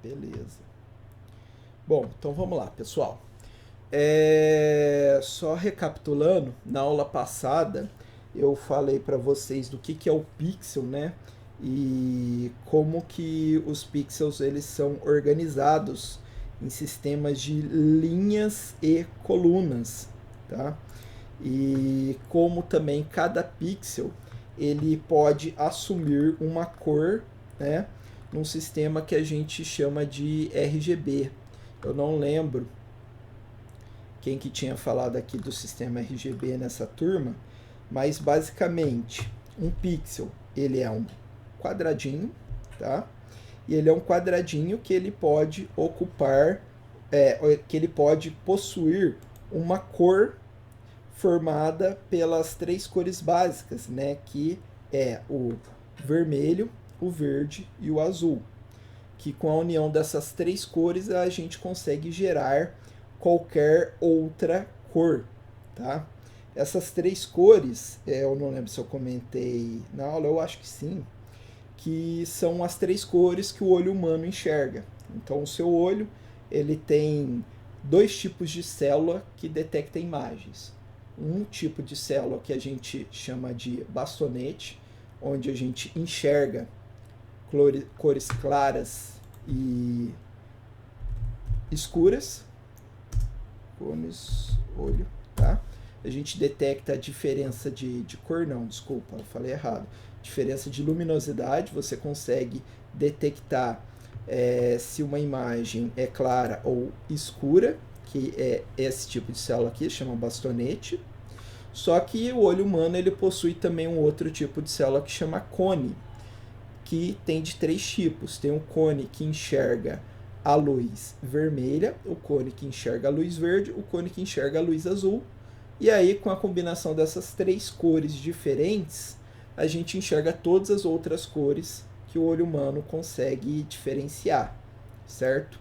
Beleza. Bom, então vamos lá, pessoal. Só recapitulando, na aula passada eu falei para vocês do que é o pixel, né? E como que os pixels eles são organizados em sistemas de linhas e colunas, tá? E como também cada pixel ele pode assumir uma cor, né? Num sistema que a gente chama de RGB. Eu não lembro quem que tinha falado aqui do sistema RGB nessa turma, mas basicamente um pixel ele é um quadradinho, tá? E ele é um quadradinho que ele pode ocupar, que ele pode possuir uma cor formada pelas três cores básicas, né? Que é o vermelho, o verde e o azul. Que com a união dessas três cores a gente consegue gerar qualquer outra cor, tá? Essas três cores, eu não lembro se eu comentei na aula, eu acho que sim, que são as três cores que o olho humano enxerga. Então o seu olho, ele tem dois tipos de célula que detectam imagens. Um tipo de célula que a gente chama de bastonete, onde a gente enxerga cores claras e escuras, cones, olho, tá? A gente detecta a diferença de cor, não, desculpa, eu falei errado. Diferença de luminosidade, você consegue detectar se uma imagem é clara ou escura, que é esse tipo de célula aqui, chama bastonete. Só que o olho humano ele possui também um outro tipo de célula que chama cone, que tem de três tipos. Tem o cone que enxerga a luz vermelha, o cone que enxerga a luz verde, o cone que enxerga a luz azul. E aí, com a combinação dessas três cores diferentes, a gente enxerga todas as outras cores que o olho humano consegue diferenciar, certo?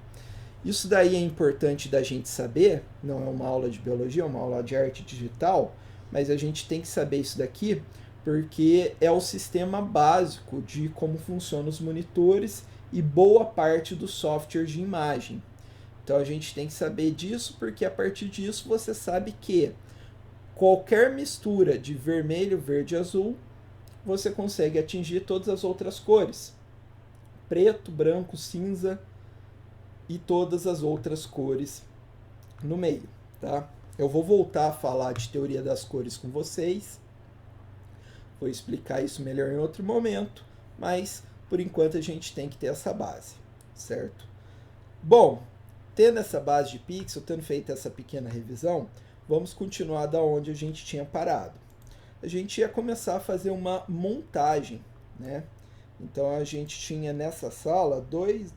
Isso daí é importante da gente saber, não é uma aula de biologia, é uma aula de arte digital, mas a gente tem que saber isso daqui porque é o sistema básico de como funcionam os monitores e boa parte dos softwares de imagem. Então a gente tem que saber disso porque a partir disso você sabe que qualquer mistura de vermelho, verde e azul, você consegue atingir todas as outras cores. Preto, branco, cinza e todas as outras cores no meio, tá? Eu vou voltar a falar de teoria das cores com vocês. Vou explicar isso melhor em outro momento, mas por enquanto a gente tem que ter essa base, certo? Bom, tendo essa base de pixel, tendo feito essa pequena revisão, vamos continuar da onde a gente tinha parado. A gente ia começar a fazer uma montagem, né? Então a gente tinha nessa sala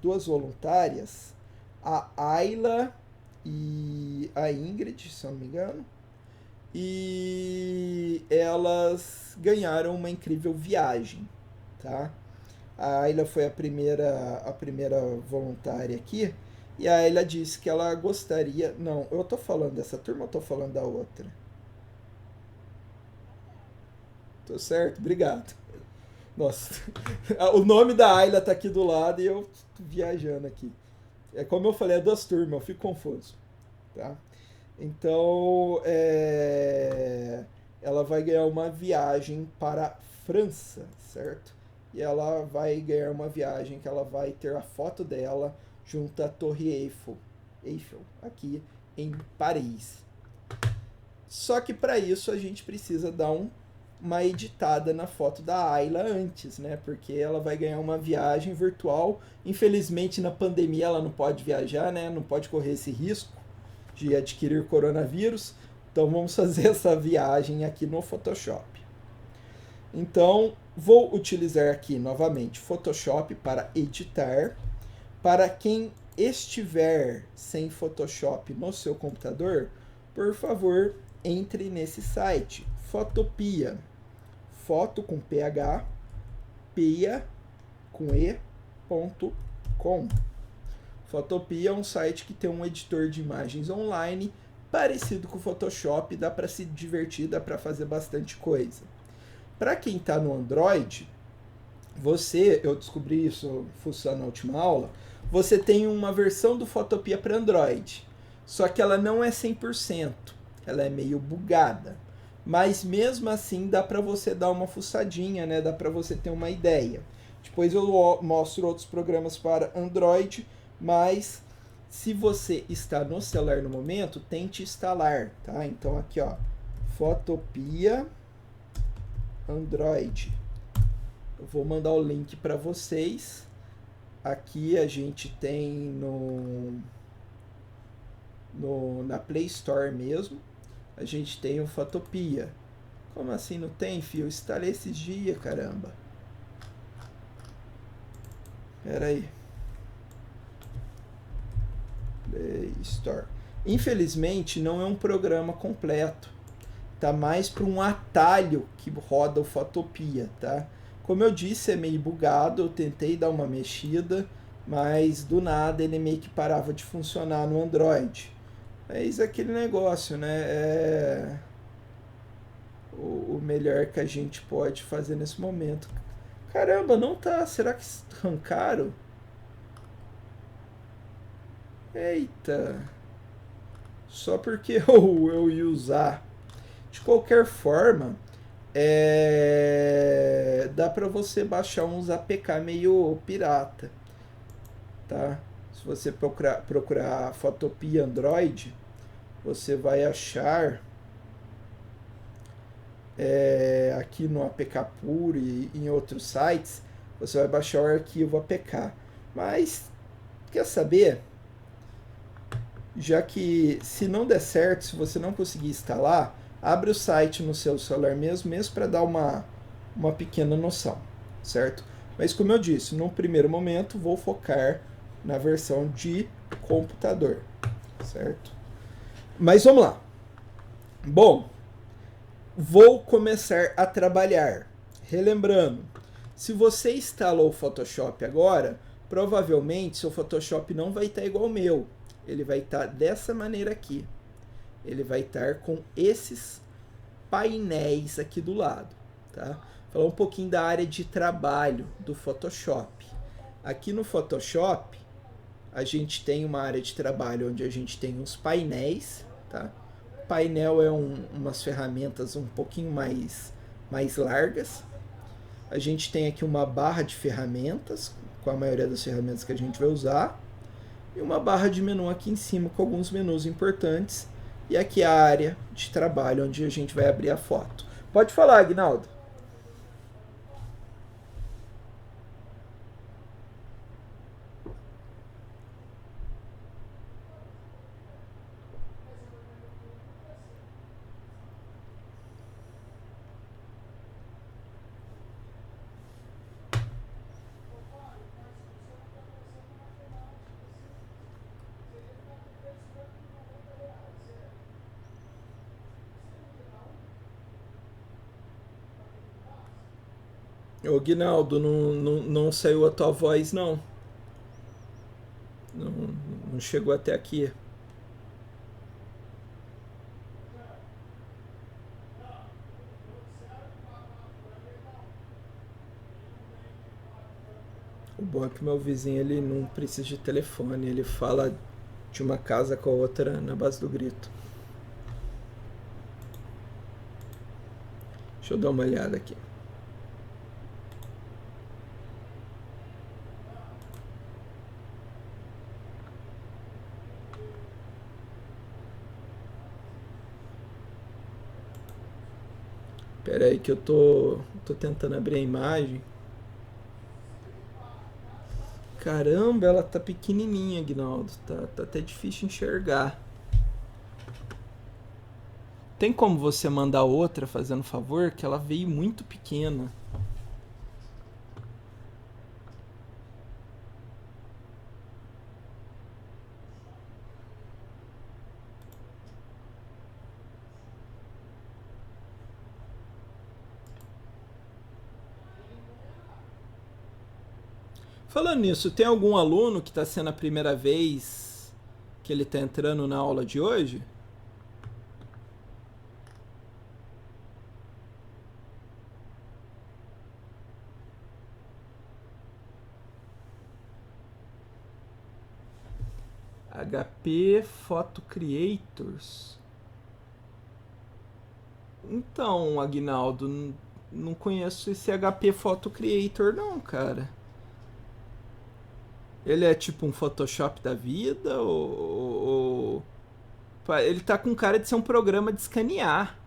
duas voluntárias, a Ayla e a Ingrid, se eu não me engano, e elas ganharam uma incrível viagem, tá? A Ayla foi a primeira voluntária aqui, e a Ayla disse que ela gostaria... Não, eu tô falando dessa turma ou tô falando da outra? Tô certo? Obrigado. Nossa, o nome da Ayla tá aqui do lado e eu tô viajando aqui. É como eu falei, é duas turmas, eu fico confuso, tá? Então, ela vai ganhar uma viagem para a França, certo? E ela vai ganhar uma viagem que ela vai ter a foto dela junto à Torre Eiffel, aqui em Paris. Só que para isso a gente precisa dar uma editada na foto da Ayla antes, né? Porque ela vai ganhar uma viagem virtual. Infelizmente, na pandemia, ela não pode viajar, né? Não pode correr esse risco de adquirir coronavírus. Então, vamos fazer essa viagem aqui no Photoshop. Então, vou utilizar aqui novamente Photoshop para editar. Para quem estiver sem Photoshop no seu computador, por favor, entre nesse site, Photopia. Foto com PH, pia com e.com. Photopia é um site que tem um editor de imagens online parecido com o Photoshop, dá para se divertir, dá para fazer bastante coisa. Para quem está no Android, eu descobri isso fuçando na última aula, você tem uma versão do Photopea para Android, só que ela não é 100%, ela é meio bugada. Mas mesmo assim dá para você dar uma fuçadinha, né? Dá para você ter uma ideia. Depois eu mostro outros programas para Android, mas se você está no celular no momento, tente instalar, tá? Então aqui, ó, Photopea Android. Eu vou mandar o link para vocês. Aqui a gente tem na Play Store mesmo. A gente tem o Photopea. Como assim não tem, filho? Eu instalei esses dias, caramba. Pera aí. Play Store. Infelizmente não é um programa completo. Tá mais para um atalho que roda o Photopea, tá? Como eu disse, é meio bugado. Eu tentei dar uma mexida, mas do nada ele meio que parava de funcionar no Android. Mas aquele negócio, né? O melhor que a gente pode fazer nesse momento. Caramba, não tá. Será que arrancaram? Eita. Só porque eu ia usar. De qualquer forma, dá para você baixar uns APK meio pirata, tá? Se você procurar Photopea Android, você vai achar aqui no APK Puro e em outros sites, você vai baixar o arquivo APK. Mas, quer saber? Já que se não der certo, se você não conseguir instalar, abre o site no seu celular mesmo para dar uma pequena noção, certo? Mas como eu disse, no primeiro momento vou focar na versão de computador, certo? Mas vamos lá. Bom, vou começar a trabalhar. Relembrando, se você instalou o Photoshop agora, provavelmente seu Photoshop não vai estar igual ao meu. Ele vai estar dessa maneira aqui. Ele vai estar com esses painéis aqui do lado, tá? Falar um pouquinho da área de trabalho do Photoshop. Aqui no Photoshop, a gente tem uma área de trabalho onde a gente tem uns painéis, tá? O painel é umas ferramentas um pouquinho mais largas. A gente tem aqui uma barra de ferramentas, com a maioria das ferramentas que a gente vai usar. E uma barra de menu aqui em cima com alguns menus importantes. E aqui a área de trabalho onde a gente vai abrir a foto. Pode falar, Aguinaldo. Ô, Guinaldo, não saiu a tua voz, não. Não, não chegou até aqui. O bom é que meu vizinho ele não precisa de telefone, ele fala de uma casa com a outra na base do grito. Deixa eu dar uma olhada aqui. Pera aí que eu tô tentando abrir a imagem. Caramba, ela tá pequenininha, Aguinaldo. Tá até difícil enxergar. Tem como você mandar outra, fazendo favor? Que ela veio muito pequena. Falando nisso, tem algum aluno que está sendo a primeira vez que ele está entrando na aula de hoje? HP Photo Creators. Então, Aguinaldo, não conheço esse HP Photo Creator não, cara. Ele é tipo um Photoshop da vida ou... Ele tá com cara de ser um programa de escanear.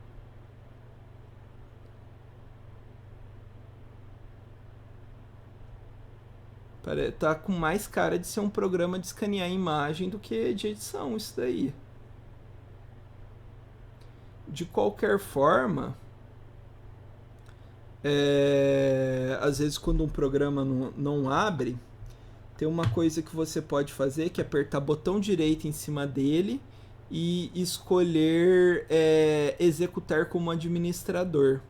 Tá com mais cara de ser um programa de escanear imagem do que de edição, isso daí. De qualquer forma, às vezes quando um programa não abre, tem uma coisa que você pode fazer, que é apertar botão direito em cima dele e escolher executar como administrador,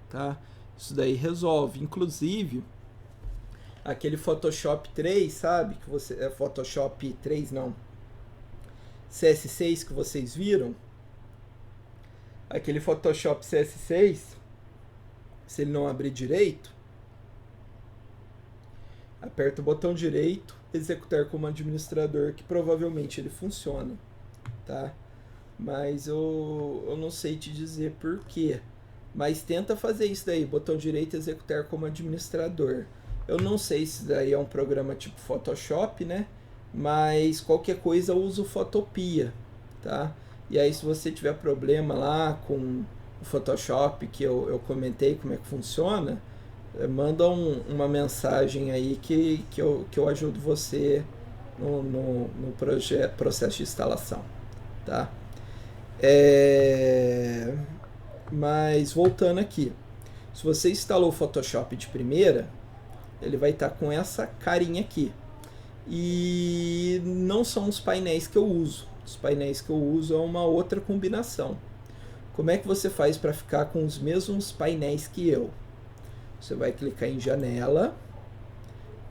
tá? Isso daí resolve. Inclusive, aquele Photoshop 3, sabe? Que você, Photoshop 3 não, CS6 que vocês viram, aquele Photoshop CS6, se ele não abrir direito, aperta o botão direito, executar como administrador, que provavelmente ele funciona, tá? Mas eu não sei te dizer por quê. Mas tenta fazer isso daí, botão direito, executar como administrador. Eu não sei se daí é um programa tipo Photoshop, né? Mas qualquer coisa eu uso Photopia, tá? E aí se você tiver problema lá com o Photoshop, que eu comentei como é que funciona, manda uma mensagem aí que eu ajudo você no processo de instalação, tá? Mas voltando aqui, se você instalou o Photoshop de primeira, ele vai estar com essa carinha aqui. E não são os painéis que eu uso. Os painéis que eu uso é uma outra combinação. Como é que você faz para ficar com os mesmos painéis que eu? Você vai clicar em janela,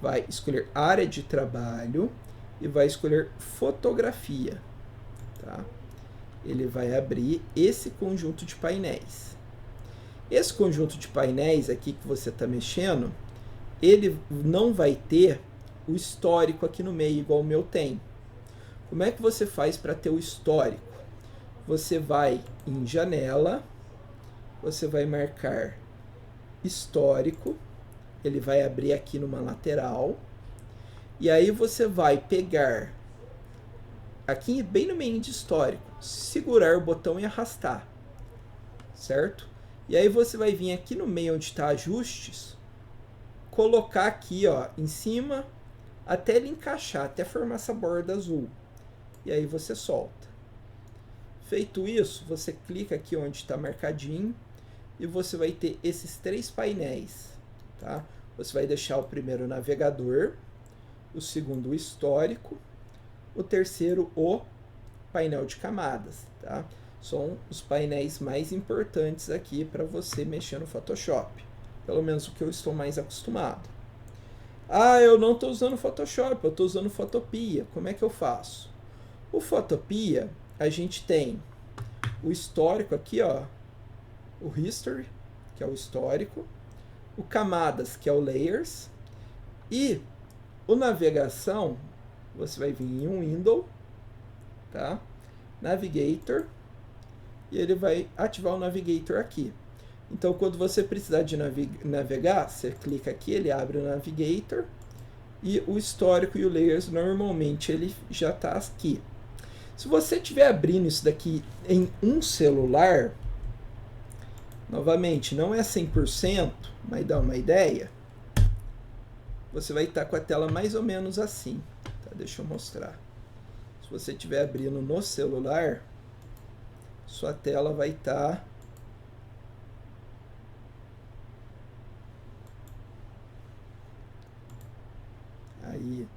vai escolher área de trabalho e vai escolher fotografia, tá? Ele vai abrir esse conjunto de painéis. Esse conjunto de painéis aqui que você está mexendo, ele não vai ter o histórico aqui no meio, igual o meu tem. Como é que você faz para ter o histórico? Você vai em janela, você vai marcar histórico, ele vai abrir aqui numa lateral, e aí você vai pegar aqui bem no meio de histórico, segurar o botão e arrastar, certo? E aí você vai vir aqui no meio onde está ajustes, colocar aqui, ó, em cima, até ele encaixar, até formar essa borda azul. E aí você solta. Feito isso, você clica aqui onde está marcadinho e você vai ter esses 3 painéis, tá? Você vai deixar o primeiro o navegador, o segundo o histórico, o terceiro o painel de camadas, tá? São os painéis mais importantes aqui para você mexer no Photoshop, pelo menos o que eu estou mais acostumado. Ah, eu não estou usando Photoshop, eu estou usando Photopia. Como é que eu faço? O Photopia, a gente tem o histórico aqui, ó, o History, que é o histórico, o Camadas, que é o Layers, e o Navegação, você vai vir em um Window, tá? Navigator, e ele vai ativar o Navigator aqui. Então, quando você precisar de navegar, você clica aqui, ele abre o Navigator, e o histórico e o Layers, normalmente, ele já está aqui. Se você estiver abrindo isso daqui em um celular, novamente, não é 100%, mas dá uma ideia, você vai estar com a tela mais ou menos assim. Tá? Deixa eu mostrar. Se você estiver abrindo no celular, sua tela vai estar... Aí,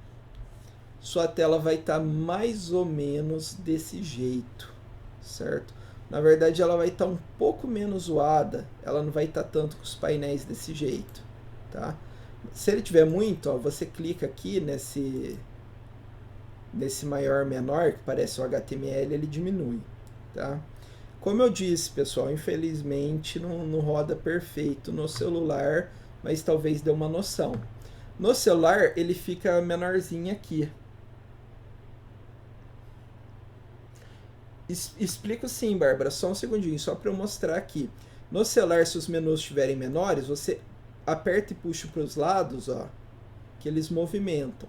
sua tela vai estar mais ou menos desse jeito, certo? Na verdade, ela vai estar um pouco menos zoada, ela não vai estar tanto com os painéis desse jeito, tá? Se ele tiver muito, ó, você clica aqui nesse maior menor, que parece o HTML, ele diminui, tá? Como eu disse, pessoal, infelizmente não roda perfeito no celular, mas talvez dê uma noção. No celular, ele fica menorzinho aqui. Explico sim, Bárbara, só um segundinho, só para eu mostrar aqui. No celular, se os menus estiverem menores, você aperta e puxa para os lados, ó, que eles movimentam.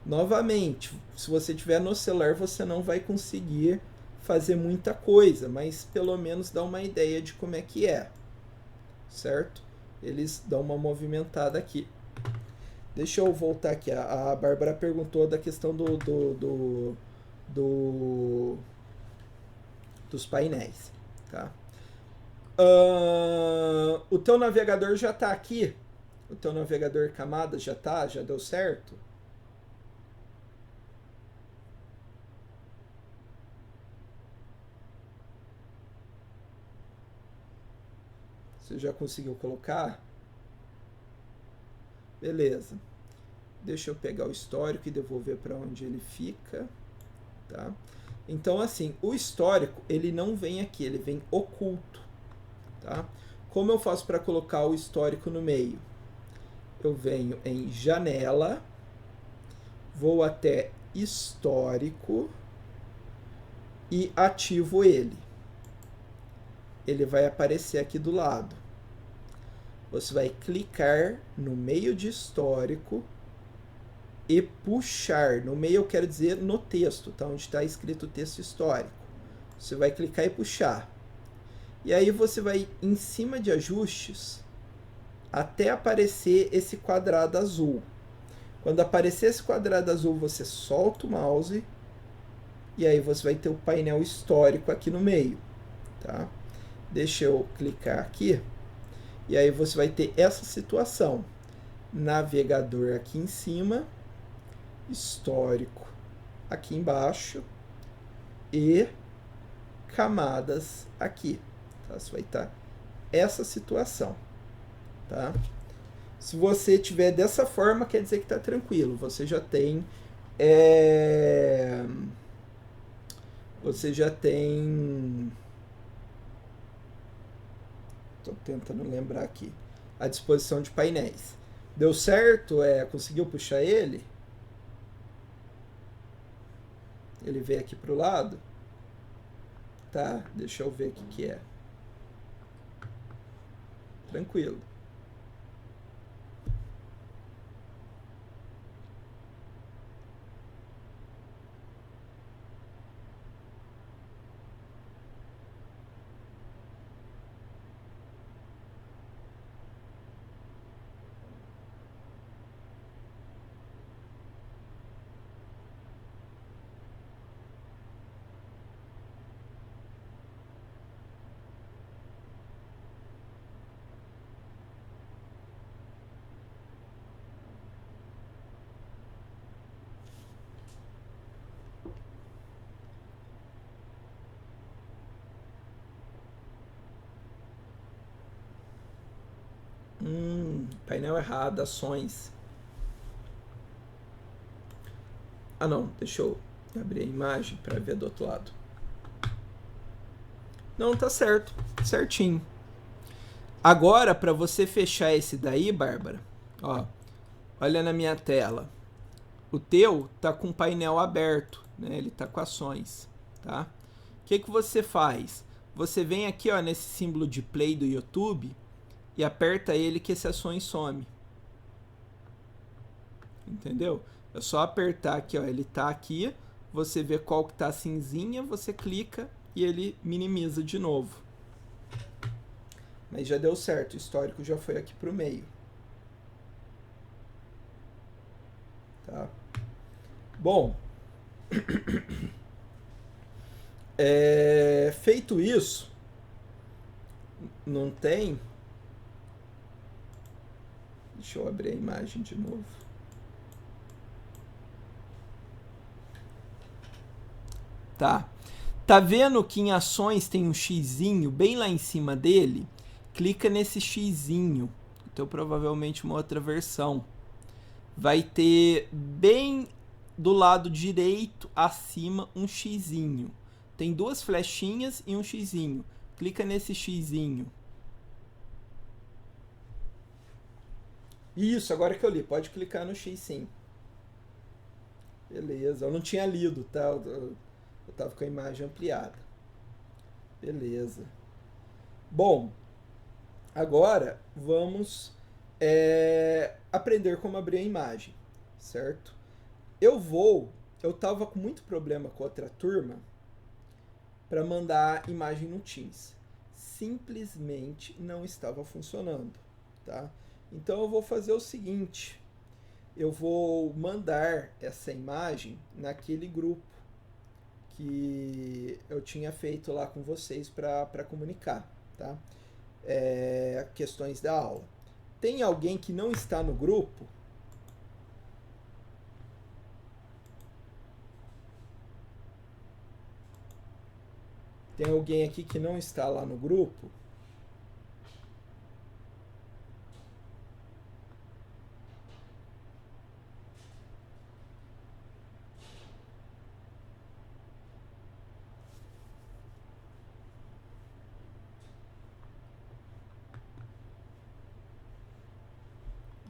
Novamente, se você tiver no celular, você não vai conseguir fazer muita coisa, mas pelo menos dá uma ideia de como é que é, certo? Eles dão uma movimentada aqui. Deixa eu voltar aqui. A Bárbara perguntou da questão do dos painéis, tá? O teu navegador já está aqui? O teu navegador camada já tá? Já deu certo? Você já conseguiu colocar? Beleza. Deixa eu pegar o histórico e devolver para onde ele fica, tá? Então, assim, o histórico, ele não vem aqui, ele vem oculto, tá? Como eu faço para colocar o histórico no meio? Eu venho em janela, vou até histórico e ativo ele. Ele vai aparecer aqui do lado. Você vai clicar no meio de histórico e puxar. No meio eu quero dizer no texto, tá? Onde está escrito texto histórico. Você vai clicar e puxar. E aí você vai em cima de ajustes até aparecer esse quadrado azul. Quando aparecer esse quadrado azul, você solta o mouse e aí você vai ter o painel histórico aqui no meio, tá? Deixa eu clicar aqui e aí você vai ter essa situação. Navegador aqui em cima, histórico aqui embaixo e camadas aqui. Tá? Você vai estar essa situação, tá? Se você tiver dessa forma, quer dizer que está tranquilo. Você já tem. Estou tentando lembrar aqui. A disposição de painéis. Deu certo? Conseguiu puxar ele? Ele veio aqui para o lado? Tá, deixa eu ver o que é. Tranquilo. Painel errado, ações. Ah não, deixa eu abrir a imagem para ver do outro lado. Não, tá certo, certinho. Agora, para você fechar esse daí, Bárbara, ó, olha na minha tela. O teu tá com o painel aberto, né? Ele tá com ações, tá? O que você faz? Você vem aqui, ó, nesse símbolo de play do YouTube e aperta ele que esse ações some. Entendeu? É só apertar aqui, ó, ele tá aqui, você vê qual que tá cinzinha, você clica e ele minimiza de novo. Mas já deu certo, o histórico já foi aqui pro meio. Tá? Bom, feito isso, não tem... Deixa eu abrir a imagem de novo. Tá. Tá vendo que em ações tem um xizinho bem lá em cima dele? Clica nesse xizinho. Então, provavelmente uma outra versão. Vai ter bem do lado direito acima um xizinho. Tem duas flechinhas e um xizinho. Clica nesse xizinho. Isso, agora que eu li. Pode clicar no X sim. Beleza, eu não tinha lido, tá? Eu tava com a imagem ampliada. Beleza. Bom, agora vamos aprender como abrir a imagem, certo? Eu tava com muito problema com outra turma para mandar imagem no Teams. Simplesmente não estava funcionando, tá? Então eu vou fazer o seguinte, eu vou mandar essa imagem naquele grupo que eu tinha feito lá com vocês para comunicar, tá? Questões da aula. Tem alguém que não está no grupo? Tem alguém aqui que não está lá no grupo?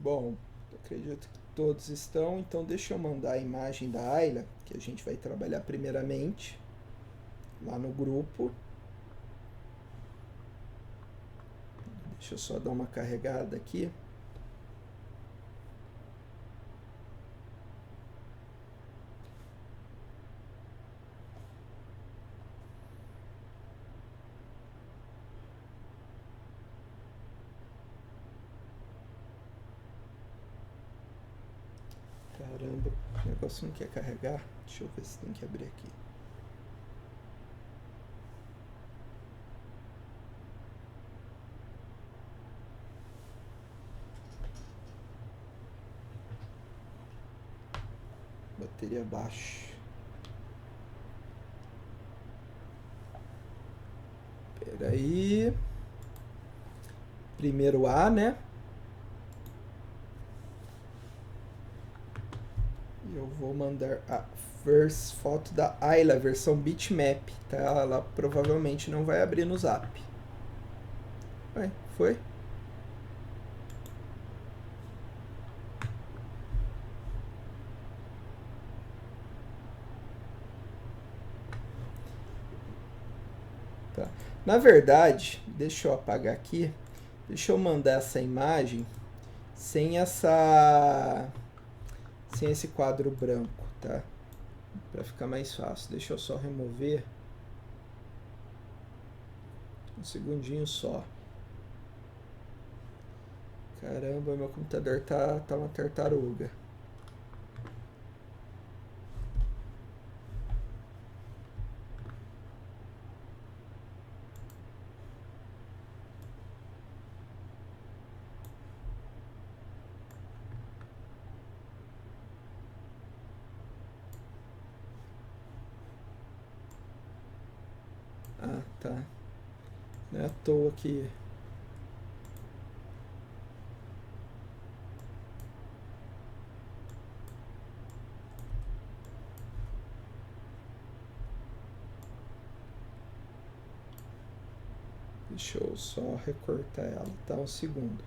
Bom, acredito que todos estão, então deixa eu mandar a imagem da Ayla, que a gente vai trabalhar primeiramente lá no grupo. Deixa eu só dar uma carregada aqui. Caramba, o negócio não quer carregar. Deixa eu ver se tem que abrir aqui. Bateria baixa. Espera aí. Primeiro A, né? E eu vou mandar a foto da Ayla, versão bitmap, tá? Ela provavelmente não vai abrir no Zap. Ué, foi? Tá. Na verdade, deixa eu apagar aqui. Deixa eu mandar essa imagem sem esse quadro branco, tá? Para ficar mais fácil. Deixa eu só remover. Um segundinho só. Caramba, meu computador tá uma tartaruga. Ah, tá. Não é à toa que... Deixa eu só recortar ela, tá? Um segundo.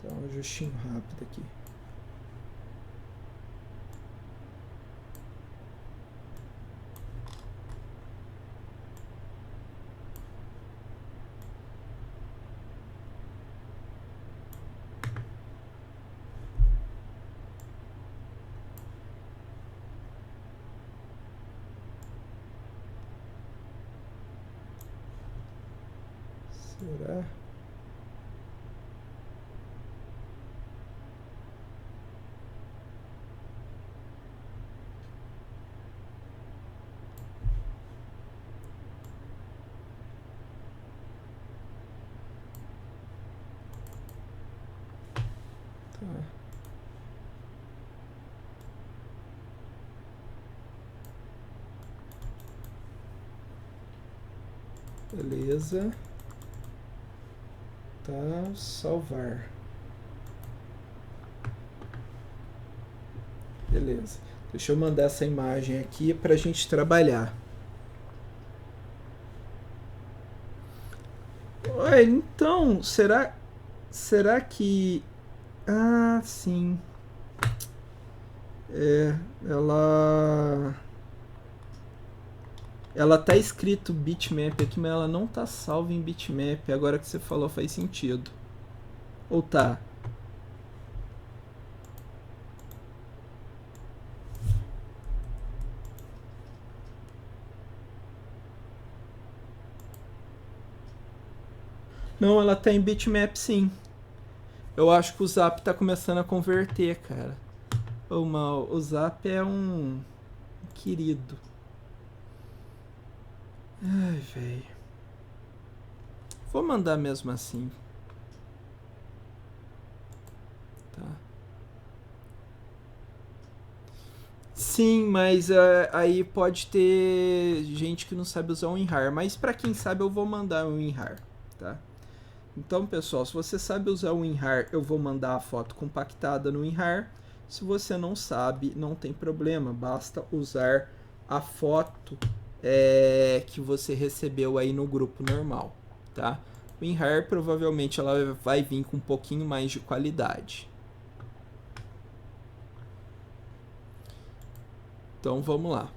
Tá, um ajustinho rápido aqui. Será? Tá. Beleza. Tá, salvar. Beleza. Deixa eu mandar essa imagem aqui pra gente trabalhar. Ué, então, será que... Ah, sim. É, ela tá escrito bitmap aqui, mas ela não tá salva em bitmap. Agora que você falou faz sentido. Ou tá? Não, ela tá em bitmap sim. Eu acho que o Zap tá começando a converter, cara. Ô, mal, o Zap é um querido. Ai, velho. Vou mandar mesmo assim, tá? Sim, mas aí pode ter gente que não sabe usar o WinRAR. Mas pra quem sabe eu vou mandar o WinRAR, tá? Então, pessoal, se você sabe usar o WinRAR, eu vou mandar a foto compactada no WinRAR. Se você não sabe, não tem problema. Basta usar a foto que você recebeu aí no grupo normal, tá? O WinRAR provavelmente ela vai vir com um pouquinho mais de qualidade. Então, vamos lá.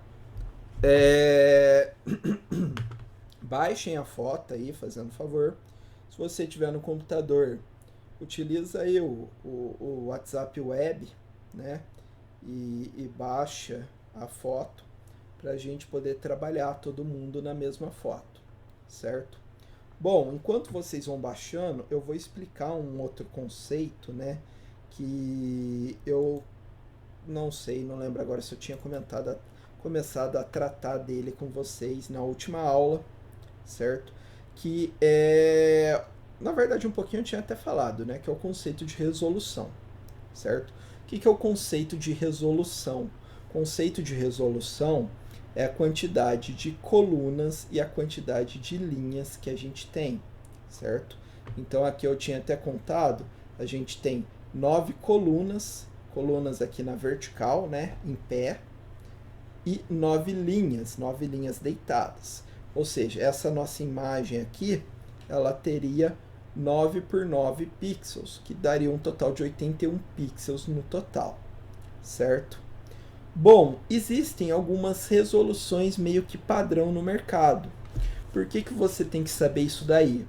Baixem a foto aí, fazendo favor. Se você tiver no computador, utiliza aí o WhatsApp Web, né? E baixa a foto para a gente poder trabalhar todo mundo na mesma foto, certo? Bom, enquanto vocês vão baixando, eu vou explicar um outro conceito, né? Que eu não sei, não lembro agora se eu tinha começado a tratar dele com vocês na última aula, certo? Que é, na verdade, um pouquinho eu tinha até falado, né? Que é o conceito de resolução, certo? O que é o conceito de resolução? O conceito de resolução é a quantidade de colunas e a quantidade de linhas que a gente tem, certo? Então aqui eu tinha até contado, a gente tem 9 colunas aqui na vertical, né, em pé, e 9 linhas deitadas. Ou seja, essa nossa imagem aqui, ela teria 9 por 9 pixels, que daria um total de 81 pixels no total, certo? Bom, existem algumas resoluções meio que padrão no mercado. Por que você tem que saber isso daí?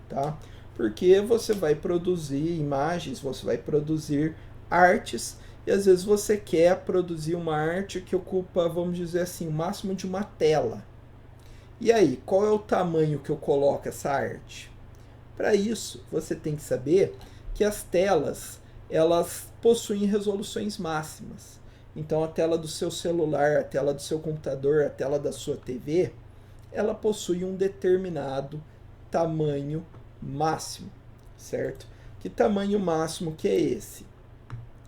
Tá? Porque você vai produzir imagens, você vai produzir artes e às vezes você quer produzir uma arte que ocupa, vamos dizer assim, o máximo de uma tela. E aí, qual é o tamanho que eu coloco essa arte? Para isso, você tem que saber que as telas, elas possuem resoluções máximas. Então, a tela do seu celular, a tela do seu computador, a tela da sua TV, ela possui um determinado tamanho máximo, certo? Que tamanho máximo que é esse?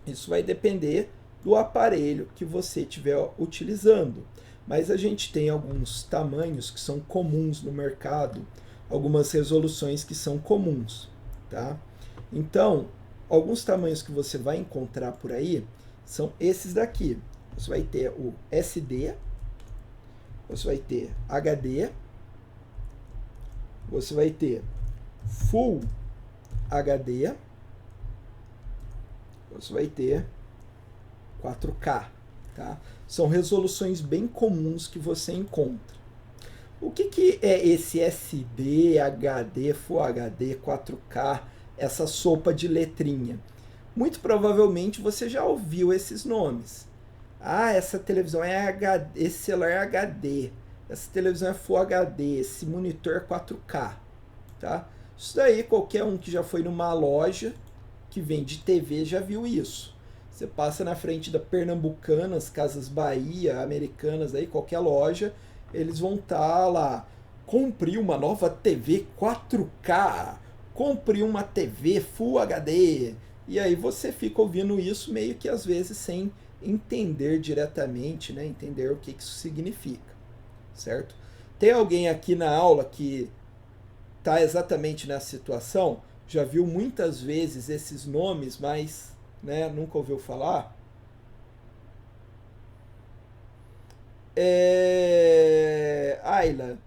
Isso vai depender do aparelho que você estiver utilizando. Mas a gente tem alguns tamanhos que são comuns no mercado, algumas resoluções que são comuns, tá? Então, alguns tamanhos que você vai encontrar por aí são esses daqui. Você vai ter o SD, você vai ter HD, você vai ter Full HD, você vai ter 4K, tá? São resoluções bem comuns que você encontra. O que é esse SD, HD, Full HD, 4K, essa sopa de letrinha? Muito provavelmente você já ouviu esses nomes. Ah, essa televisão é HD, esse celular é HD, essa televisão é Full HD, esse monitor é 4K, tá? Isso daí qualquer um que já foi numa loja que vende TV já viu isso. Você passa na frente da Pernambucanas, Casas Bahia, Americanas, aí qualquer loja, eles vão estar lá. Compre uma nova TV 4K, compre uma TV Full HD. E aí você fica ouvindo isso meio que às vezes sem entender diretamente, né? Entender o que isso significa, certo? Tem alguém aqui na aula que está exatamente nessa situação? Já viu muitas vezes esses nomes, mas né, nunca ouviu falar? Ayla,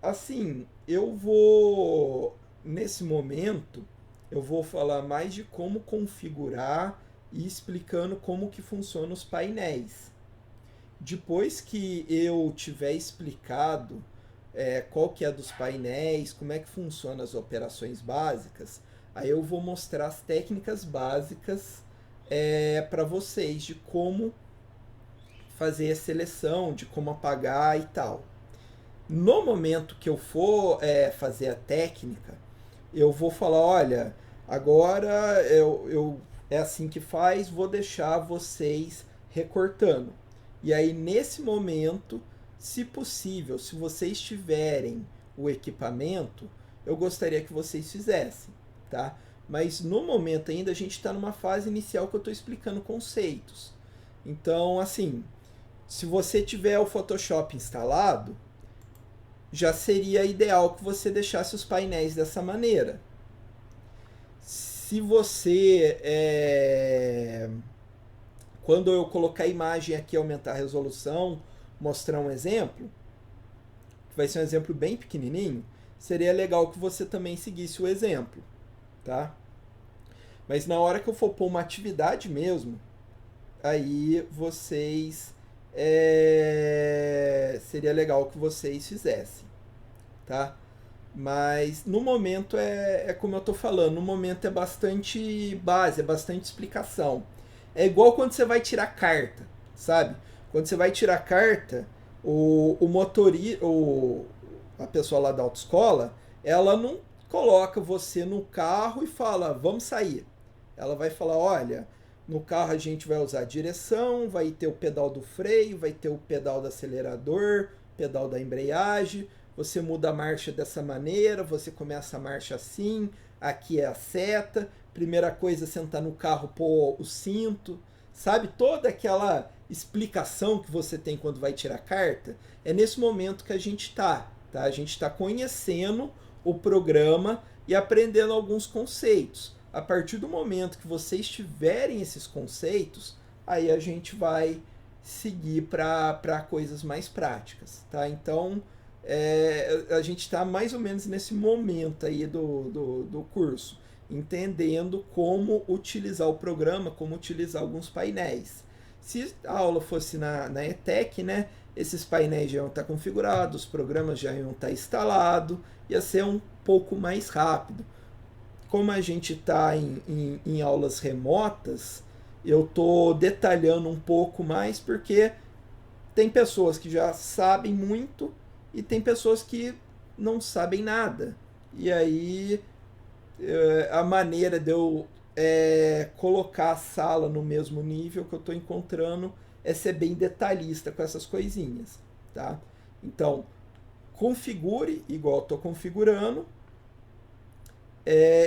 assim, eu vou, nesse momento, eu vou falar mais de como configurar e explicando como que funcionam os painéis. Depois que eu tiver explicado qual que é dos painéis, como é que funcionam as operações básicas, aí eu vou mostrar as técnicas básicas para vocês de como fazer a seleção, de como apagar e tal. No momento que eu for fazer a técnica, eu vou falar, olha, agora é assim que faz, vou deixar vocês recortando. E aí, nesse momento, se possível, se vocês tiverem o equipamento, eu gostaria que vocês fizessem, tá? Mas no momento ainda a gente está numa fase inicial que eu estou explicando conceitos. Então, assim, se você tiver o Photoshop instalado, já seria ideal que você deixasse os painéis dessa maneira. Se você, quando eu colocar a imagem aqui, aumentar a resolução, mostrar um exemplo, que vai ser um exemplo bem pequenininho, seria legal que você também seguisse o exemplo, tá? Mas na hora que eu for pôr uma atividade mesmo, aí vocês seria legal que vocês fizessem, tá? Mas no momento como eu tô falando, no momento é bastante base, é bastante explicação. É igual quando você vai tirar carta, sabe? Quando você vai tirar carta, o motorista, a pessoa lá da autoescola, ela não coloca você no carro e fala, vamos sair. Ela vai falar, olha, no carro a gente vai usar a direção, vai ter o pedal do freio, vai ter o pedal do acelerador, pedal da embreagem, você muda a marcha dessa maneira, você começa a marcha assim, aqui é a seta, primeira coisa é sentar no carro, pôr o cinto, sabe? Toda aquela explicação que você tem quando vai tirar carta, é nesse momento que a gente tá? A gente está conhecendo o programa e aprendendo alguns conceitos. A partir do momento que vocês tiverem esses conceitos, aí a gente vai seguir para coisas mais práticas, tá? Então, a gente está mais ou menos nesse momento aí do curso, entendendo como utilizar o programa, como utilizar alguns painéis. Se a aula fosse na ETEC, né, esses painéis já iam estar configurados, os programas já iam estar instalados, ia ser um pouco mais rápido. Como a gente está em aulas remotas, eu estou detalhando um pouco mais porque tem pessoas que já sabem muito e tem pessoas que não sabem nada. E aí a maneira de eu colocar a sala no mesmo nível que eu estou encontrando é ser bem detalhista com essas coisinhas, tá? Então, configure igual eu estou configurando.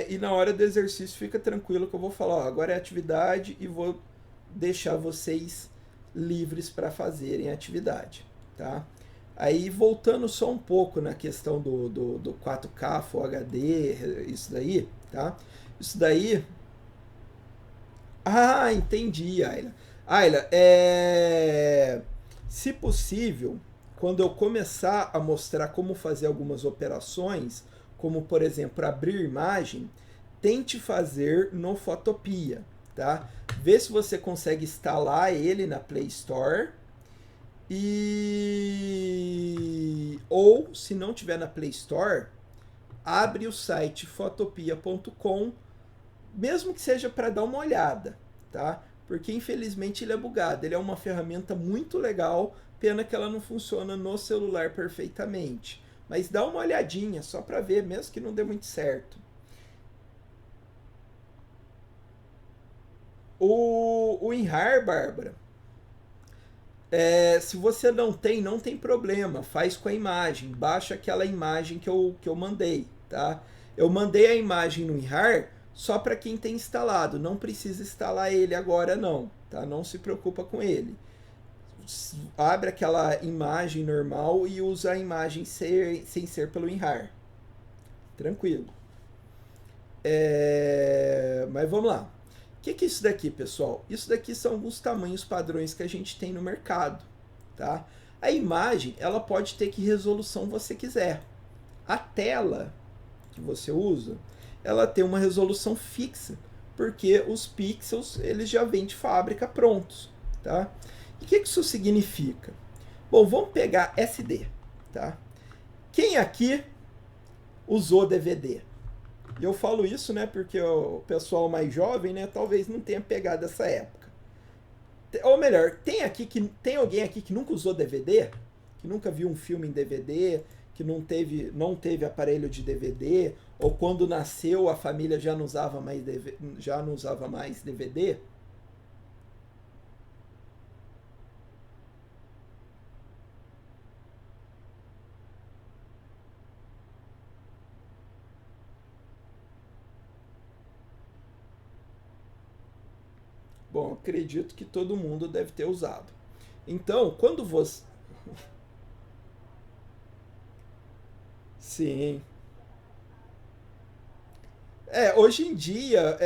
E na hora do exercício fica tranquilo que eu vou falar, ó, agora é atividade e vou deixar vocês livres para fazerem a atividade, tá? Aí voltando só um pouco na questão do 4K, Full HD, isso daí, tá? Isso daí... Ah, entendi, Ayla. Ayla, se possível, quando eu começar a mostrar como fazer algumas operações, como por exemplo abrir imagem, tente fazer no Photopea, tá? Vê se você consegue instalar ele na Play Store ou se não tiver na Play Store, abre o site photopea.com, mesmo que seja para dar uma olhada, tá? Porque infelizmente ele é bugado. Ele é uma ferramenta muito legal, pena que ela não funciona no celular perfeitamente. Mas dá uma olhadinha, só para ver, mesmo que não dê muito certo. O WinRAR, Bárbara, se você não tem problema, faz com a imagem, baixa aquela imagem que eu mandei, tá? Eu mandei a imagem no WinRAR só para quem tem instalado, não precisa instalar ele agora não, tá? Não se preocupa com ele. Abre aquela imagem normal e usa a imagem sem ser pelo WinRAR. Tranquilo. Mas vamos lá. O que é isso daqui, pessoal? Isso daqui são alguns tamanhos padrões que a gente tem no mercado, tá? A imagem, ela pode ter que resolução você quiser. A tela que você usa, ela tem uma resolução fixa, porque os pixels eles já vêm de fábrica prontos, tá? E o que isso significa? Bom, vamos pegar SD, tá? Quem aqui usou DVD? E eu falo isso, né, porque o pessoal mais jovem, né, talvez não tenha pegado essa época. Ou melhor, tem alguém aqui que nunca usou DVD? Que nunca viu um filme em DVD, que não teve aparelho de DVD, ou quando nasceu a família já não usava mais DVD? Bom, acredito que todo mundo deve ter usado. Então, quando você. Sim. Hoje em dia,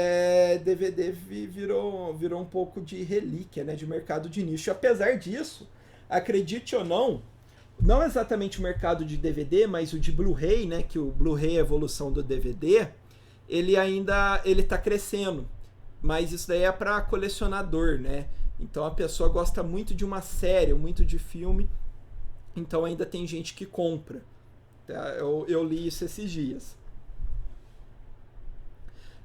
DVD virou um pouco de relíquia, né, de mercado de nicho. Apesar disso, acredite ou não, não exatamente o mercado de DVD, mas o de Blu-ray, né, que o Blu-ray é a evolução do DVD, ele está crescendo. Mas isso daí é para colecionador, né? Então a pessoa gosta muito de uma série, muito de filme, então ainda tem gente que compra. Tá? Eu li isso esses dias.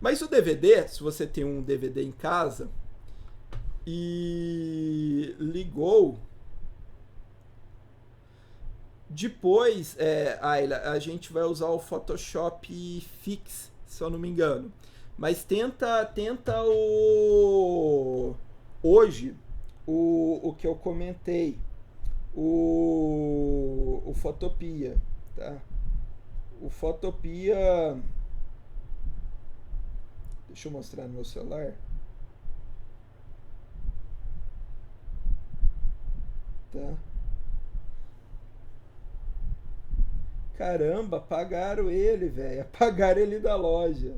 Mas o DVD, se você tem um DVD em casa e ligou, depois, Ayla, a gente vai usar o Photoshop Fix, se eu não me engano. Mas tenta hoje o que eu comentei, o Photopia, tá? O Photopia, deixa eu mostrar no meu celular, tá? Caramba, apagaram ele, velho. Apagaram ele da loja.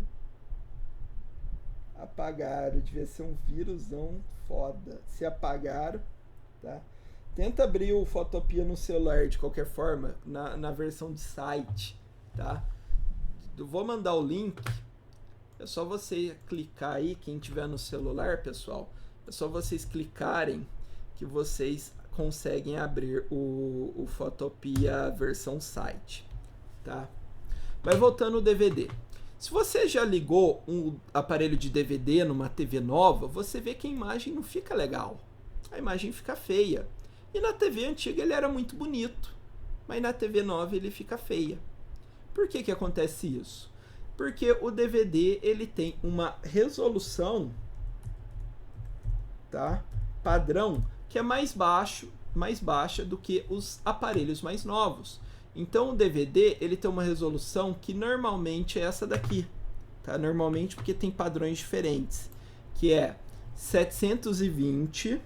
Apagaram, devia ser um vírusão foda. Se apagaram, tá? Tenta abrir o Photopia no celular de qualquer forma, na versão de site, tá? Eu vou mandar o link. É só você clicar aí, quem tiver no celular, pessoal. É só vocês clicarem que vocês conseguem abrir o Photopia versão site, tá? Mas voltando ao DVD. Se você já ligou um aparelho de DVD numa TV nova, você vê que a imagem não fica legal. A imagem fica feia. E na TV antiga ele era muito bonito, mas na TV nova ele fica feia. Por que acontece isso? Porque o DVD ele tem uma resolução, tá, padrão que é mais baixa do que os aparelhos mais novos. Então o DVD ele tem uma resolução que normalmente é essa daqui, tá? Normalmente porque tem padrões diferentes, que é 720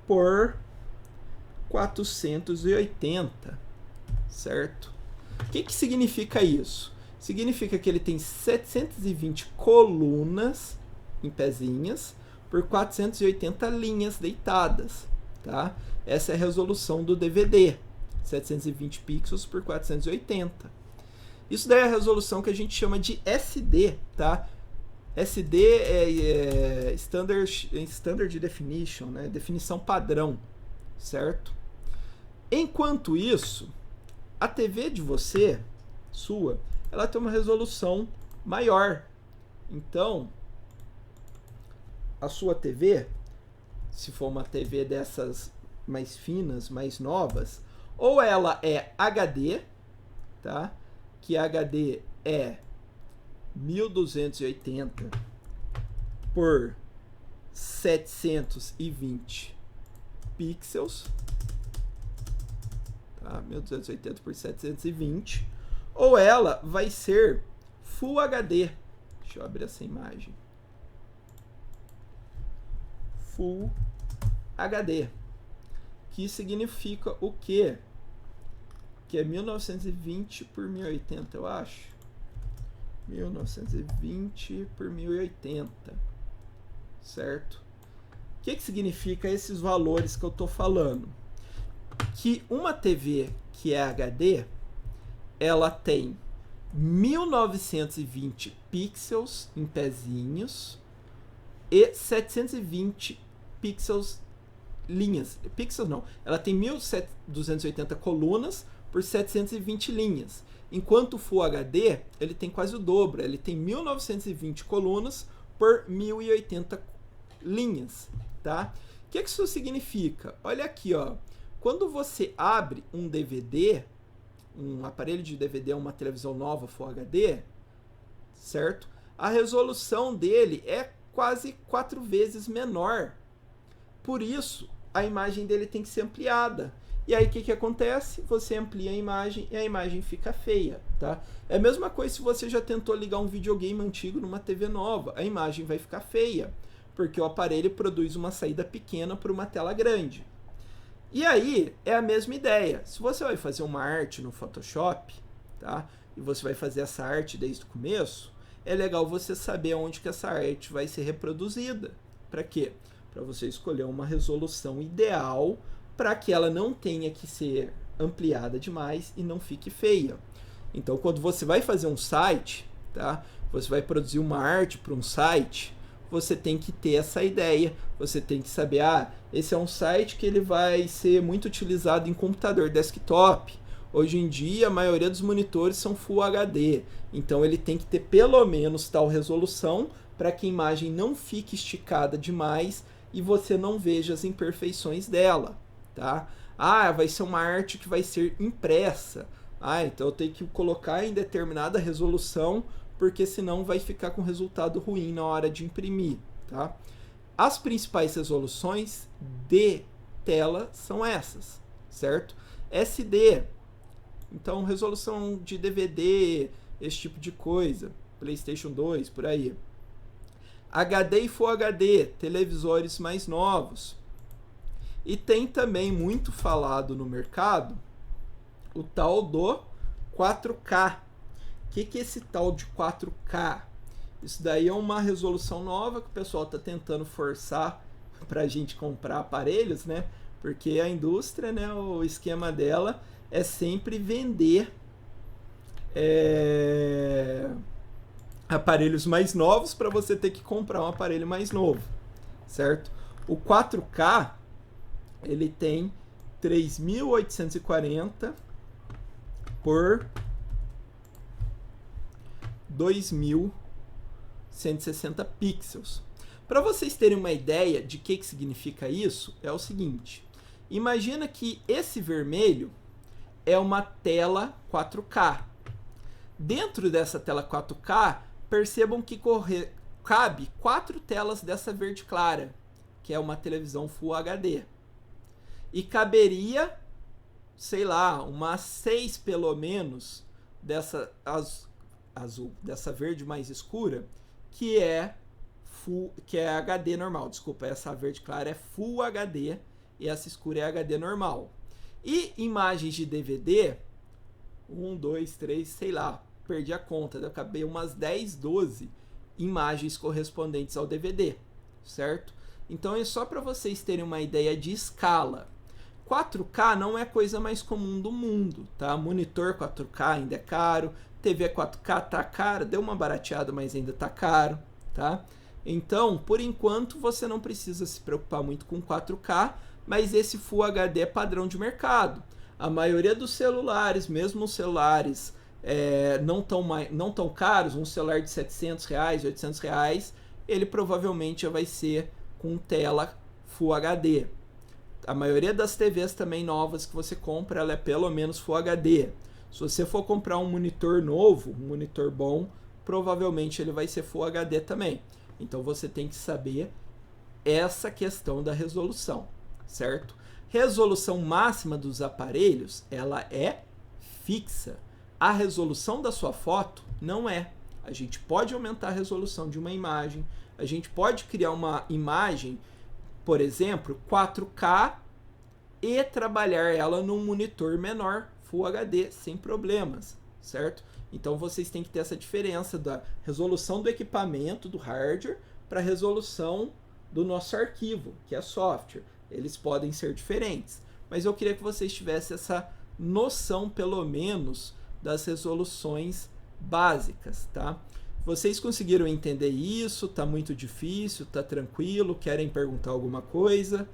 por 480, certo? O que significa isso? Significa que ele tem 720 colunas em pezinhas por 480 linhas deitadas, tá? Essa é a resolução do DVD, 720 pixels por 480. Isso daí é a resolução que a gente chama de SD, tá? SD é Standard Definition, né? Definição padrão, certo? Enquanto isso, a TV de você, sua, ela tem uma resolução maior. Então, a sua TV, se for uma TV dessas mais finas, mais novas, ou ela é HD, tá? Que HD é 1280 por 720 pixels, tá? 1280 por 720, ou ela vai ser Full HD. Deixa eu abrir essa imagem. Full HD, que significa o quê? Que é 1920 por 1080, eu acho. 1920 por 1080, certo? O que significa esses valores que eu tô falando? Que uma TV que é HD, ela tem 1920 pixels em pezinhos e 720 pixels linhas. Pixels não, ela tem 1280 colunas por 720 linhas. Enquanto o Full HD, ele tem quase o dobro, ele tem 1920 colunas por 1080 linhas, tá? O que isso significa? Olha aqui, ó. Quando você abre um DVD, um aparelho de DVD, uma televisão nova Full HD, certo? A resolução dele é quase 4 vezes menor. Por isso, a imagem dele tem que ser ampliada. E aí o que acontece? Você amplia a imagem e a imagem fica feia, tá? É a mesma coisa se você já tentou ligar um videogame antigo numa TV nova, a imagem vai ficar feia, porque o aparelho produz uma saída pequena para uma tela grande. E aí é a mesma ideia. Se você vai fazer uma arte no Photoshop, tá? E você vai fazer essa arte desde o começo, é legal você saber onde que essa arte vai ser reproduzida. Para quê? Para você escolher uma resolução ideal para que ela não tenha que ser ampliada demais e não fique feia. Então, quando você vai fazer um site, tá? Você vai produzir uma arte para um site, você tem que ter essa ideia. Você tem que saber, esse é um site que ele vai ser muito utilizado em computador desktop. Hoje em dia, a maioria dos monitores são Full HD. Então, ele tem que ter pelo menos tal resolução para que a imagem não fique esticada demais e você não veja as imperfeições dela. Tá? Vai ser uma arte que vai ser impressa. Então eu tenho que colocar em determinada resolução, porque senão vai ficar com resultado ruim na hora de imprimir. Tá? As principais resoluções de tela são essas, certo? SD, então resolução de DVD, esse tipo de coisa, PlayStation 2, por aí. HD e Full HD, televisores mais novos. E tem também muito falado no mercado o tal do 4K. O que é esse tal de 4K? Isso daí é uma resolução nova que o pessoal está tentando forçar para a gente comprar aparelhos, né? Porque a indústria, né, o esquema dela é sempre vender aparelhos mais novos para você ter que comprar um aparelho mais novo, certo? O 4K ele tem 3.840 por 2.160 pixels. Para vocês terem uma ideia de que significa isso, é o seguinte. Imagina que esse vermelho é uma tela 4K. Dentro dessa tela 4K, percebam que cabe 4 telas dessa verde clara, que é uma televisão Full HD. E caberia, sei lá, umas 6 pelo menos dessa azul, dessa verde mais escura, que é HD normal. Desculpa, essa verde clara é Full HD e essa escura é HD normal. E imagens de DVD, 1, 2, 3, sei lá, perdi a conta, deve caber umas 10, 12 imagens correspondentes ao DVD, certo? Então é só para vocês terem uma ideia de escala. 4K não é a coisa mais comum do mundo, tá? Monitor 4K ainda é caro, TV 4K tá caro, deu uma barateada, mas ainda tá caro, tá? Então, por enquanto, você não precisa se preocupar muito com 4K, mas esse Full HD é padrão de mercado. A maioria dos celulares, mesmo os celulares não tão caros, um celular de R$700, R$800, ele provavelmente já vai ser com tela Full HD. A maioria das TVs também novas que você compra, ela é pelo menos Full HD. Se você for comprar um monitor novo, um monitor bom, provavelmente ele vai ser Full HD também. Então você tem que saber essa questão da resolução, certo? Resolução máxima dos aparelhos, ela é fixa. A resolução da sua foto não é. A gente pode aumentar a resolução de uma imagem, a gente pode criar uma imagem, por exemplo, 4K e trabalhar ela num monitor menor, Full HD, sem problemas, certo? Então vocês têm que ter essa diferença da resolução do equipamento, do hardware, para a resolução do nosso arquivo, que é software. Eles podem ser diferentes, mas eu queria que vocês tivessem essa noção, pelo menos, das resoluções básicas, tá? Vocês conseguiram entender isso? Tá muito difícil? Tá tranquilo? Querem perguntar alguma coisa?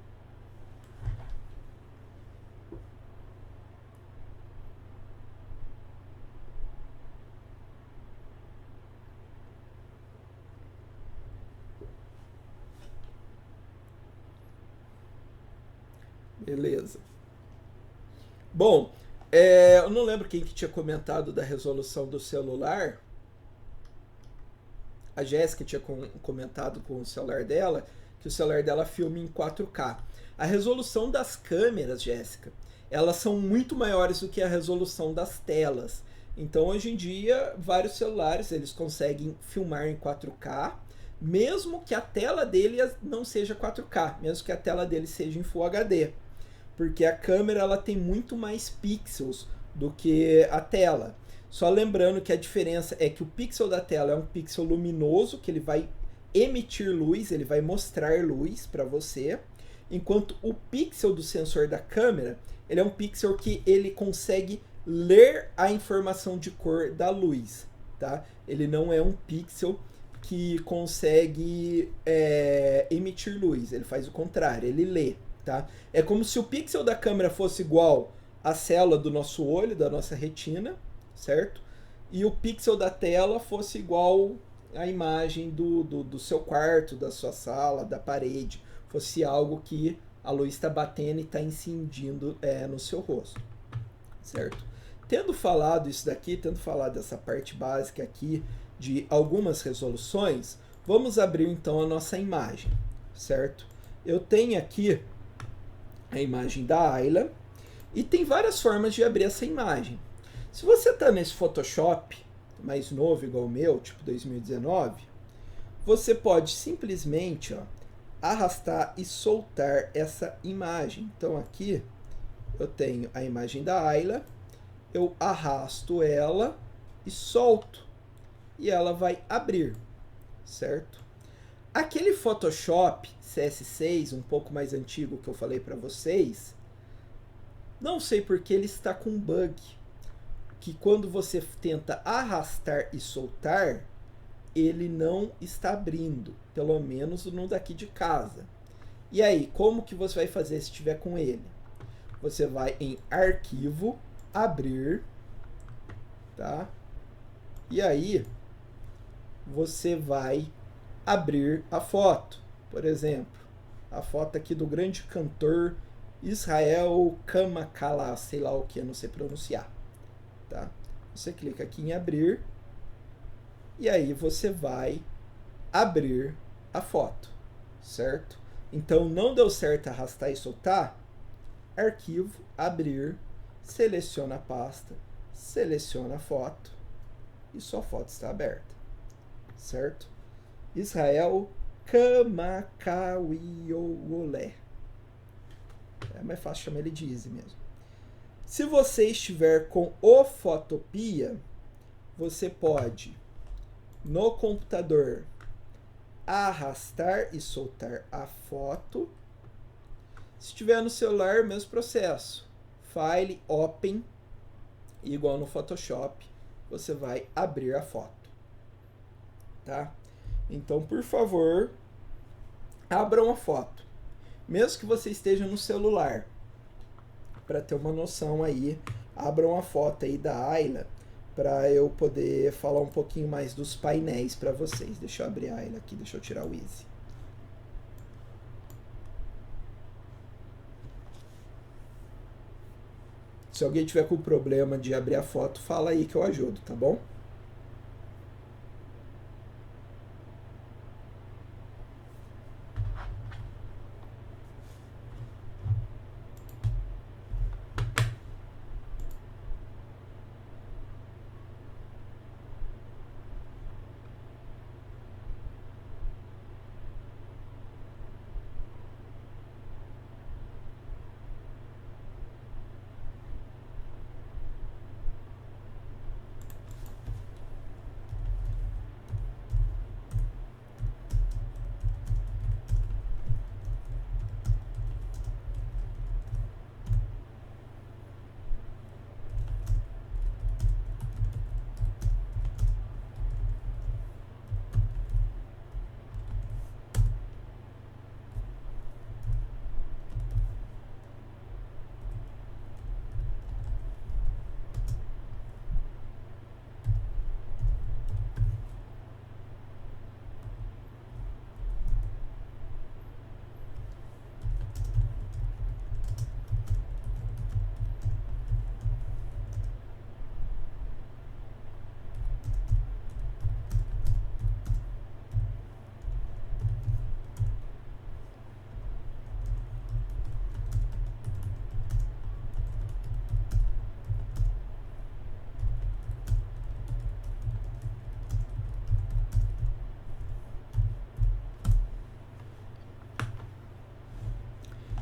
Beleza. Bom, eu não lembro quem que tinha comentado da resolução do celular. A Jéssica tinha comentado com o celular dela que o celular dela filma em 4K. A resolução das câmeras, Jéssica, elas são muito maiores do que a resolução das telas. Então, hoje em dia, vários celulares eles conseguem filmar em 4K, mesmo que a tela dele não seja 4K, mesmo que a tela dele seja em Full HD, porque a câmera ela tem muito mais pixels do que a tela. Só lembrando que a diferença é que o pixel da tela é um pixel luminoso, que ele vai emitir luz, ele vai mostrar luz para você, enquanto o pixel do sensor da câmera, ele é um pixel que ele consegue ler a informação de cor da luz, tá? Ele não é um pixel que consegue emitir luz, ele faz o contrário, ele lê, tá? É como se o pixel da câmera fosse igual à célula do nosso olho, da nossa retina, certo? E o pixel da tela fosse igual à imagem do seu quarto, da sua sala, da parede, fosse algo que a luz está batendo e está incidindo no seu rosto, certo? Tendo falado isso daqui, tendo falado dessa parte básica aqui de algumas resoluções, vamos abrir então a nossa imagem, certo? Eu tenho aqui a imagem da Ayla e tem várias formas de abrir essa imagem. Se você está nesse Photoshop mais novo, igual o meu, tipo 2019, você pode simplesmente arrastar e soltar essa imagem. Então aqui eu tenho a imagem da Ayla, eu arrasto ela e solto, e ela vai abrir, certo? Aquele Photoshop CS6, um pouco mais antigo que eu falei para vocês, não sei porque ele está com bug, que quando você tenta arrastar e soltar, ele não está abrindo, pelo menos no daqui de casa. E aí, como que você vai fazer se estiver com ele? Você vai em arquivo, abrir, tá? E aí, você vai abrir a foto. Por exemplo, a foto aqui do grande cantor Israel Kamakala, sei lá o que, eu não sei pronunciar. Tá? Você clica aqui em abrir e aí você vai abrir a foto, certo? Então não deu certo arrastar e soltar, arquivo, abrir, seleciona a pasta, seleciona a foto e sua foto está aberta, certo? Israel Kamakawiowolé. É mais fácil chamar ele de Easy mesmo. Se você estiver com o Photopia, você pode, no computador, arrastar e soltar a foto. Se estiver no celular, mesmo processo. File, Open, igual no Photoshop, você vai abrir a foto. Tá? Então, por favor, abram a foto. Mesmo que você esteja no celular, para ter uma noção aí, abram a foto aí da Ayla para eu poder falar um pouquinho mais dos painéis para vocês. Deixa eu abrir a Ayla aqui, deixa eu tirar o Easy. Se alguém tiver com problema de abrir a foto, fala aí que eu ajudo, tá bom?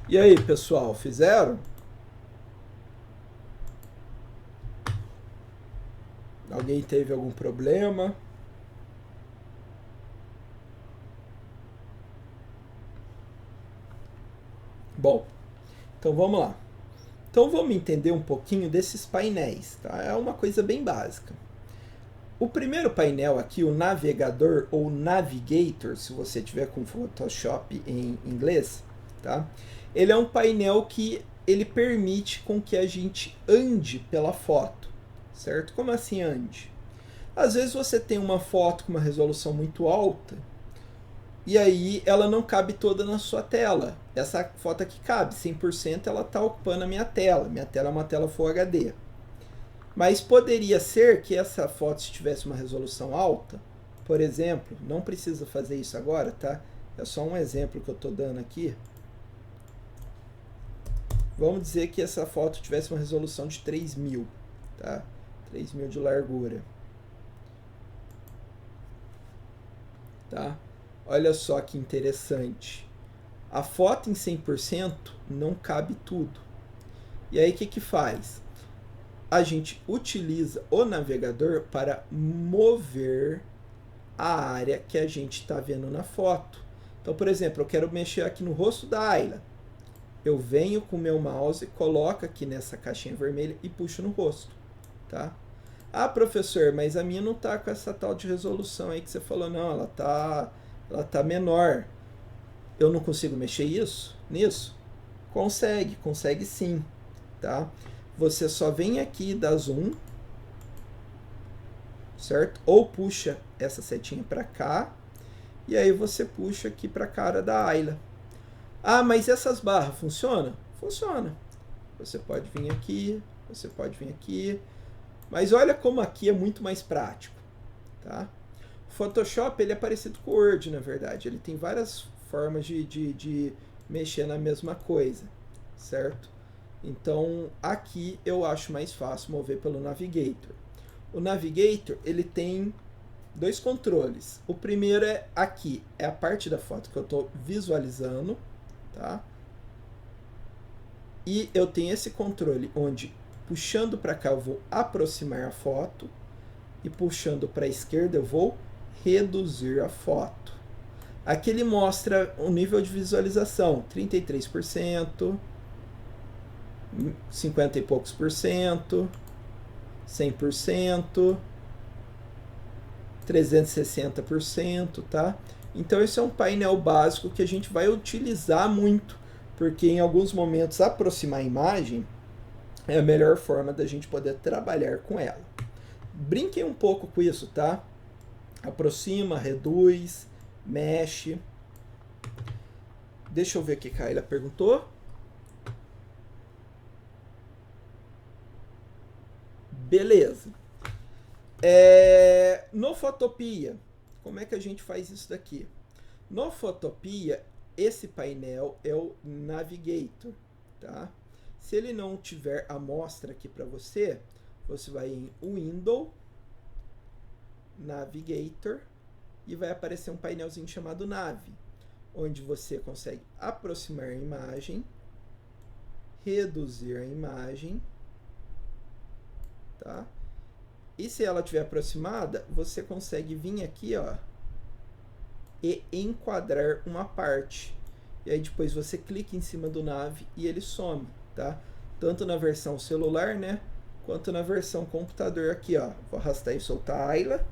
E aí, pessoal, fizeram? Alguém teve algum problema? Bom, então vamos lá. Então vamos entender um pouquinho desses painéis, tá? É uma coisa bem básica. O primeiro painel aqui, o navegador ou navigator, se você tiver com Photoshop em inglês, tá? Ele é um painel que ele permite com que a gente ande pela foto, certo? Como assim ande? Às vezes você tem uma foto com uma resolução muito alta e aí ela não cabe toda na sua tela. Essa foto aqui cabe, 100% ela está ocupando a minha tela. Minha tela é uma tela Full HD. Mas poderia ser que essa foto, se tivesse uma resolução alta, por exemplo, não precisa fazer isso agora, tá? É só um exemplo que eu estou dando aqui. Vamos dizer que essa foto tivesse uma resolução de 3000, tá? 3000 de largura. Tá? Olha só que interessante. A foto em 100% não cabe tudo. E aí o que faz? A gente utiliza o navegador para mover a área que a gente está vendo na foto. Então, por exemplo, eu quero mexer aqui no rosto da Ayla. Eu venho com o meu mouse, coloco aqui nessa caixinha vermelha e puxo no rosto. Tá? Ah, professor, mas a minha não tá com essa tal de resolução aí que você falou. Não, ela tá menor. Eu não consigo mexer nisso? Consegue sim, tá? Você só vem aqui e dá zoom, certo? Ou puxa essa setinha para cá, e aí você puxa aqui para a cara da Ayla. Ah, mas essas barras funcionam? Funciona. Você pode vir aqui, você pode vir aqui, mas olha como aqui é muito mais prático, tá? O Photoshop ele é parecido com o Word, na verdade. Ele tem várias formas de mexer na mesma coisa, certo? Então, aqui eu acho mais fácil mover pelo Navigator. O Navigator, ele tem dois controles. O primeiro é aqui, é a parte da foto que eu estou visualizando, tá? E eu tenho esse controle onde, puxando para cá, eu vou aproximar a foto e puxando para a esquerda, eu vou reduzir a foto. Aqui ele mostra o nível de visualização, 33%, 50 e poucos por cento, 100%, 360%, tá? Então esse é um painel básico que a gente vai utilizar muito, porque em alguns momentos aproximar a imagem é a melhor forma da gente poder trabalhar com ela. Brinquem um pouco com isso, tá? Aproxima, reduz, mexe. Deixa eu ver o que a Ayla perguntou. Beleza. No Photopea, como é que a gente faz isso daqui? No Photopea, esse painel é o Navigator, tá? Se ele não tiver a mostra aqui para você, você vai em Window, Navigator, e vai aparecer um painelzinho chamado Nav, onde você consegue aproximar a imagem, reduzir a imagem, tá? E se ela estiver aproximada, você consegue vir aqui, ó, e enquadrar uma parte. E aí depois você clica em cima do nav e ele some, tá? Tanto na versão celular, né, quanto na versão computador aqui, ó. Vou arrastar e soltar a Ayla.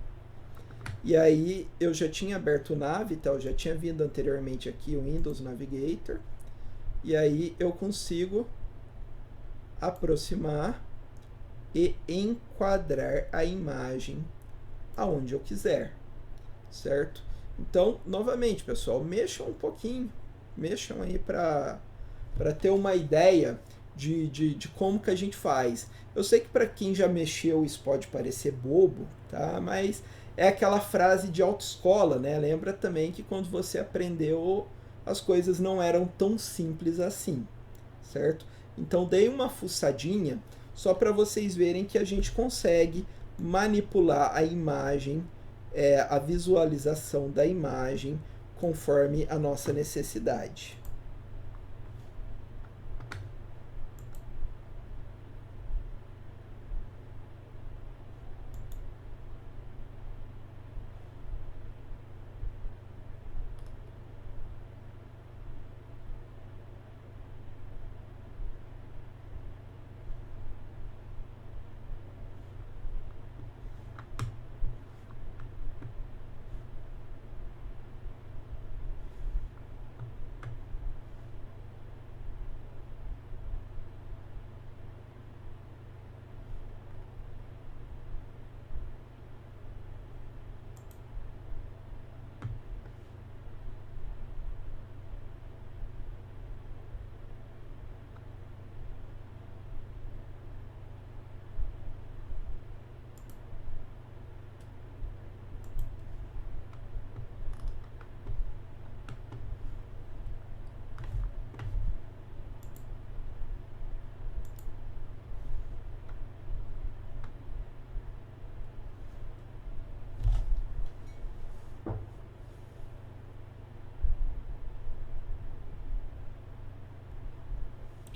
E aí eu já tinha aberto o nav, tá? Eu já tinha vindo anteriormente aqui o Windows Navigator. E aí eu consigo aproximar e enquadrar a imagem aonde eu quiser, certo? Então, novamente, pessoal, mexam um pouquinho, mexam aí para ter uma ideia de como que a gente faz. Eu sei que para quem já mexeu isso pode parecer bobo, tá? Mas é aquela frase de autoescola, né? Lembra também que quando você aprendeu, as coisas não eram tão simples assim, certo? Então, dei uma fuçadinha só para vocês verem que a gente consegue manipular a imagem, a visualização da imagem conforme a nossa necessidade.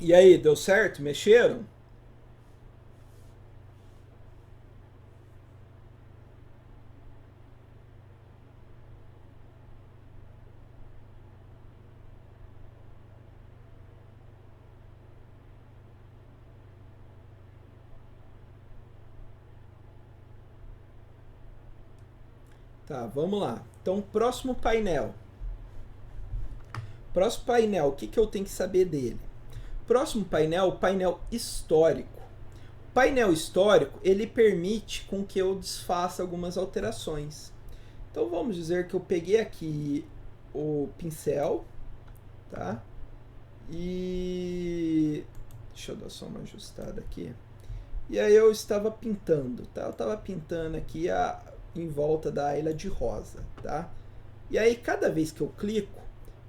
E aí, deu certo? Mexeram? Tá, vamos lá. Então, próximo painel. Próximo painel, o que, que eu tenho que saber dele? Próximo painel, o painel histórico. O painel histórico, ele permite com que eu desfaça algumas alterações. Então, vamos dizer que eu peguei aqui o pincel, tá? E deixa eu dar só uma ajustada aqui. E aí eu estava pintando, tá? Eu estava pintando aqui em volta da ilha de rosa, tá? E aí cada vez que eu clico,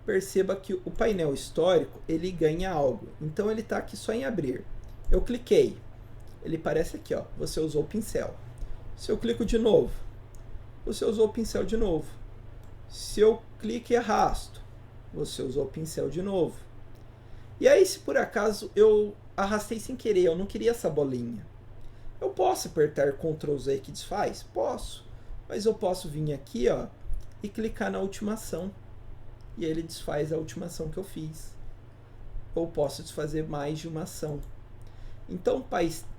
perceba que o painel histórico ele ganha algo. Então ele está aqui só em abrir. Eu cliquei, ele aparece aqui, ó. Você usou o pincel. Se eu clico de novo, você usou o pincel de novo. Se eu clico e arrasto, você usou o pincel de novo. E aí, se por acaso eu arrastei sem querer, eu não queria essa bolinha, eu posso apertar Ctrl Z que desfaz? Posso. Mas eu posso vir aqui, ó, e clicar na ultimação. E ele desfaz a ultimação que eu fiz. Ou posso desfazer mais de uma ação. Então o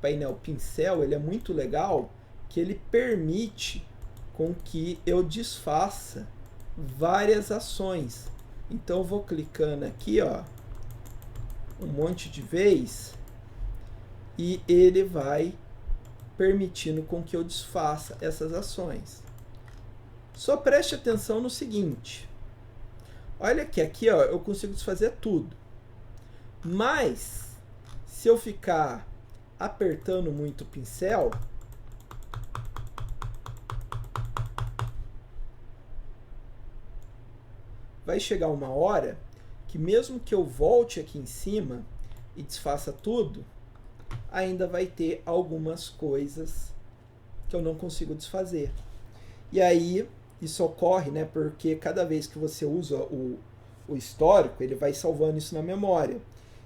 painel pincel ele é muito legal, que ele permite com que eu desfaça várias ações. Então eu vou clicando aqui, ó, um monte de vez, e ele vai permitindo com que eu desfaça essas ações. Só preste atenção no seguinte. Olha que aqui, ó, eu consigo desfazer tudo. Mas, se eu ficar apertando muito o pincel, vai chegar uma hora que mesmo que eu volte aqui em cima e desfaça tudo, ainda vai ter algumas coisas que eu não consigo desfazer. E aí, isso ocorre, né, porque cada vez que você usa o histórico, ele vai salvando isso na memória.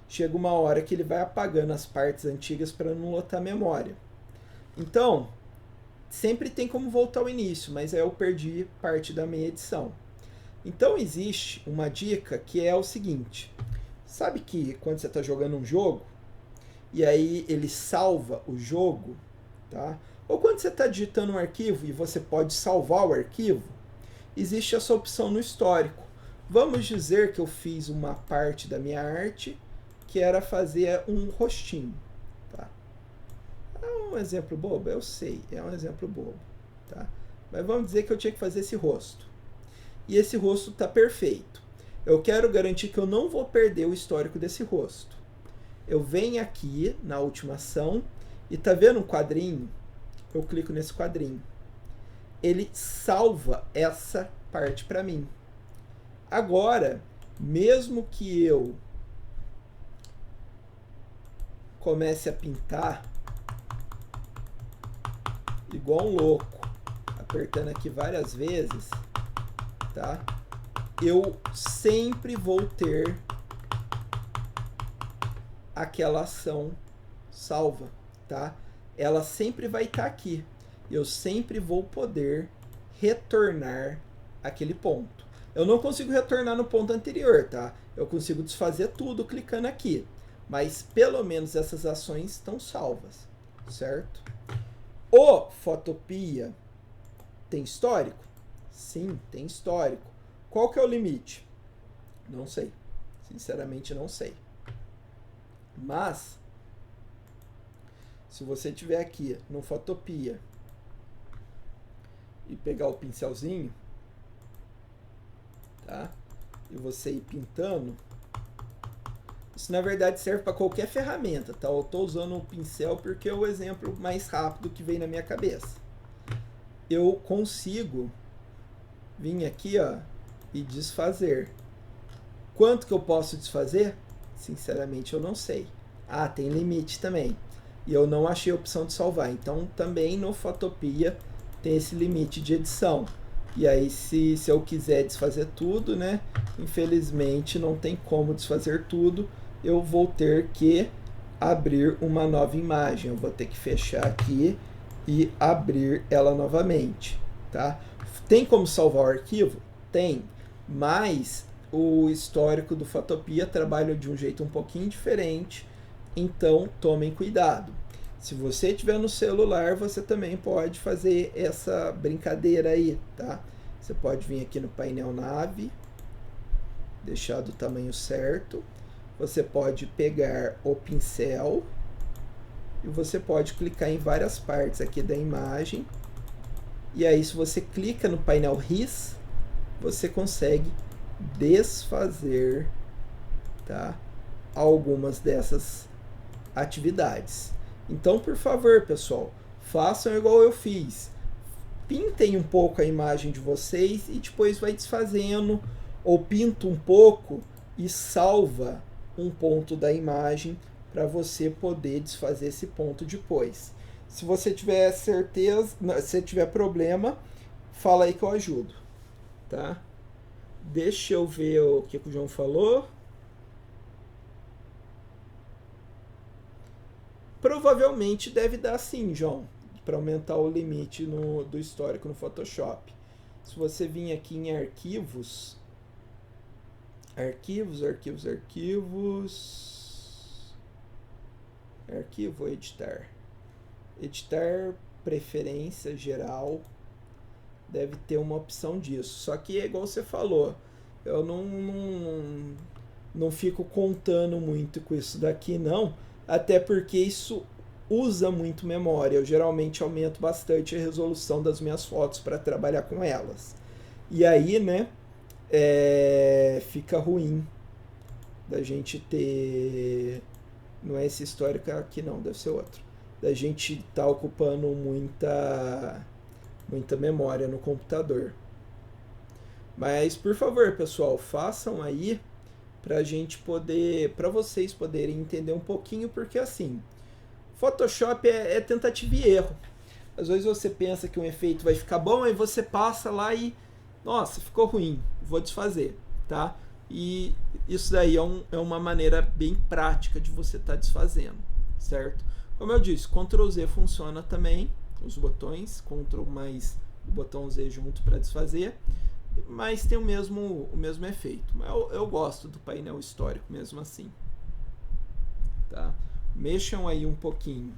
Chega uma hora que ele vai apagando as partes antigas para não lotar a memória. Então, sempre tem como voltar ao início, mas aí eu perdi parte da minha edição. Então, existe uma dica que é o seguinte. Sabe que quando você está jogando um jogo, e aí ele salva o jogo, tá? Ou quando você está digitando um arquivo e você pode salvar o arquivo, existe essa opção no histórico. Vamos dizer que eu fiz uma parte da minha arte que era fazer um rostinho. Tá? É um exemplo bobo? Eu sei, é um exemplo bobo. Tá? Mas vamos dizer que eu tinha que fazer esse rosto. E esse rosto está perfeito. Eu quero garantir que eu não vou perder o histórico desse rosto. Eu venho aqui na ultimação e tá vendo um quadrinho? Eu clico nesse quadrinho. Ele salva essa parte para mim. Agora, mesmo que eu comece a pintar igual um louco, apertando aqui várias vezes, tá? Eu sempre vou ter aquela ação salva, tá? Ela sempre vai estar aqui. Eu sempre vou poder retornar aquele ponto. Eu não consigo retornar no ponto anterior, tá? Eu consigo desfazer tudo clicando aqui. Mas pelo menos essas ações estão salvas, certo? O Photopea tem histórico? Sim, tem histórico. Qual que é o limite? Não sei. Sinceramente não sei. Mas, se você tiver aqui no Photopea e pegar o pincelzinho, tá? E você ir pintando, isso na verdade serve para qualquer ferramenta, tá? Eu estou usando o pincel porque é o exemplo mais rápido que vem na minha cabeça. Eu consigo vir aqui, ó, e desfazer. Quanto que eu posso desfazer? Sinceramente eu não sei. Ah, tem limite também. E eu não achei a opção de salvar. Então também no Photopea tem esse limite de edição. E aí se eu quiser desfazer tudo, né? Infelizmente não tem como desfazer tudo. eu vou ter que abrir uma nova imagem. Eu vou ter que fechar aqui e abrir ela novamente, tá? Tem como salvar o arquivo? Tem, mas o histórico do Fotopia trabalha de um jeito um pouquinho diferente, então tomem cuidado. Se você tiver no celular, você também pode fazer essa brincadeira aí, tá? Você pode vir aqui no painel nave, deixar do tamanho certo. Você pode pegar o pincel e você pode clicar em várias partes aqui da imagem. E aí, se você clica no painel RIS, você consegue desfazer, tá, algumas dessas atividades. Então, por favor, pessoal, façam igual eu fiz. Pintem um pouco a imagem de vocês e depois vai desfazendo, ou pinta um pouco e salva um ponto da imagem para você poder desfazer esse ponto depois. Se você tiver certeza, se tiver problema, fala aí que eu ajudo, tá? Deixa eu ver o que o João falou. Provavelmente deve dar sim, João, para aumentar o limite do histórico no Photoshop. Se você vir aqui em arquivos, arquivo, editar preferência geral, deve ter uma opção disso. Só que é igual você falou, eu não fico contando muito com isso daqui não, até porque isso usa muito memória. Eu geralmente aumento bastante a resolução das minhas fotos para trabalhar com elas. E aí, né, fica ruim da gente ter. Não é esse histórico aqui não, deve ser outro. Da gente tá ocupando muita memória no computador. Mas por favor, pessoal, façam aí pra gente poder, para vocês poderem entender um pouquinho, porque assim, Photoshop é tentativa e erro. Às vezes você pensa que um efeito vai ficar bom, aí você passa lá e, nossa, ficou ruim, vou desfazer, tá? E isso daí é uma maneira bem prática de você estar desfazendo, certo? Como eu disse, Ctrl Z funciona também, os botões, Ctrl mais o botão Z junto para desfazer, mas tem o mesmo efeito. Eu gosto do painel histórico mesmo assim, tá? Mexam aí um pouquinho.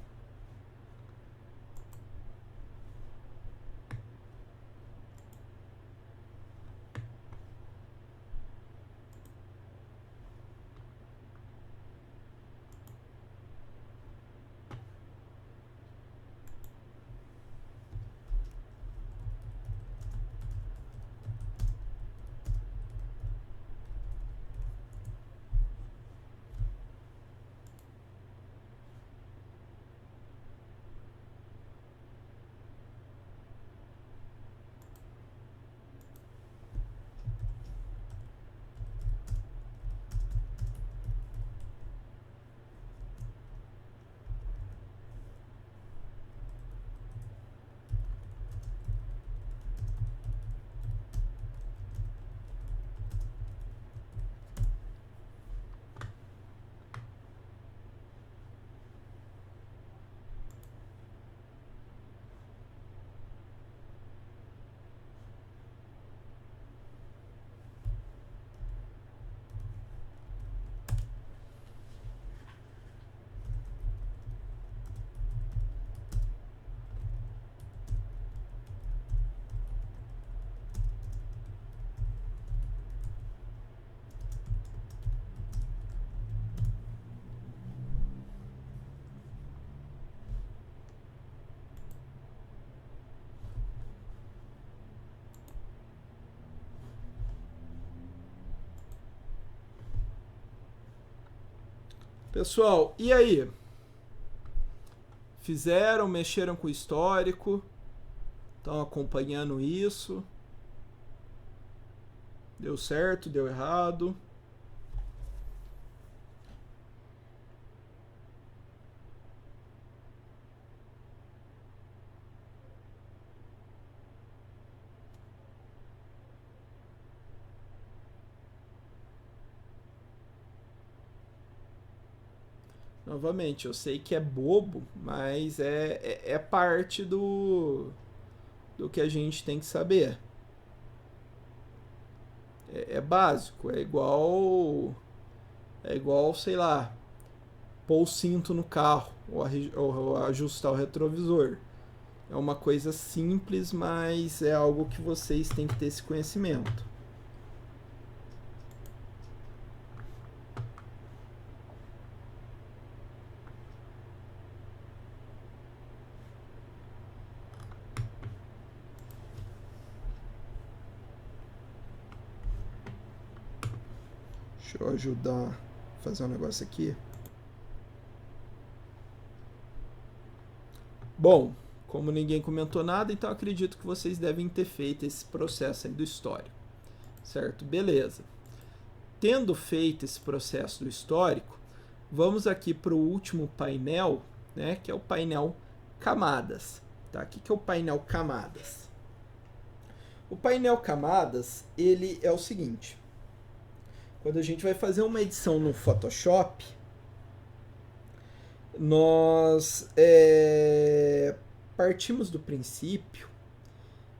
Pessoal, e aí? Fizeram, mexeram com o histórico? Estão acompanhando isso? Deu certo, deu errado? Novamente, eu sei que é bobo, mas é parte do que a gente tem que saber. É básico, é igual, sei lá, pôr o cinto no carro ou ajustar o retrovisor. É uma coisa simples, mas é algo que vocês têm que ter esse conhecimento. Deixa eu ajudar a fazer um negócio aqui. Bom, como ninguém comentou nada, então acredito que vocês devem ter feito esse processo aí do histórico. Certo? Beleza. Tendo feito esse processo do histórico, vamos aqui para o último painel, né, que é o painel camadas. Tá? O que é o painel camadas? O painel camadas, ele é o seguinte. Quando a gente vai fazer uma edição no Photoshop, nós partimos do princípio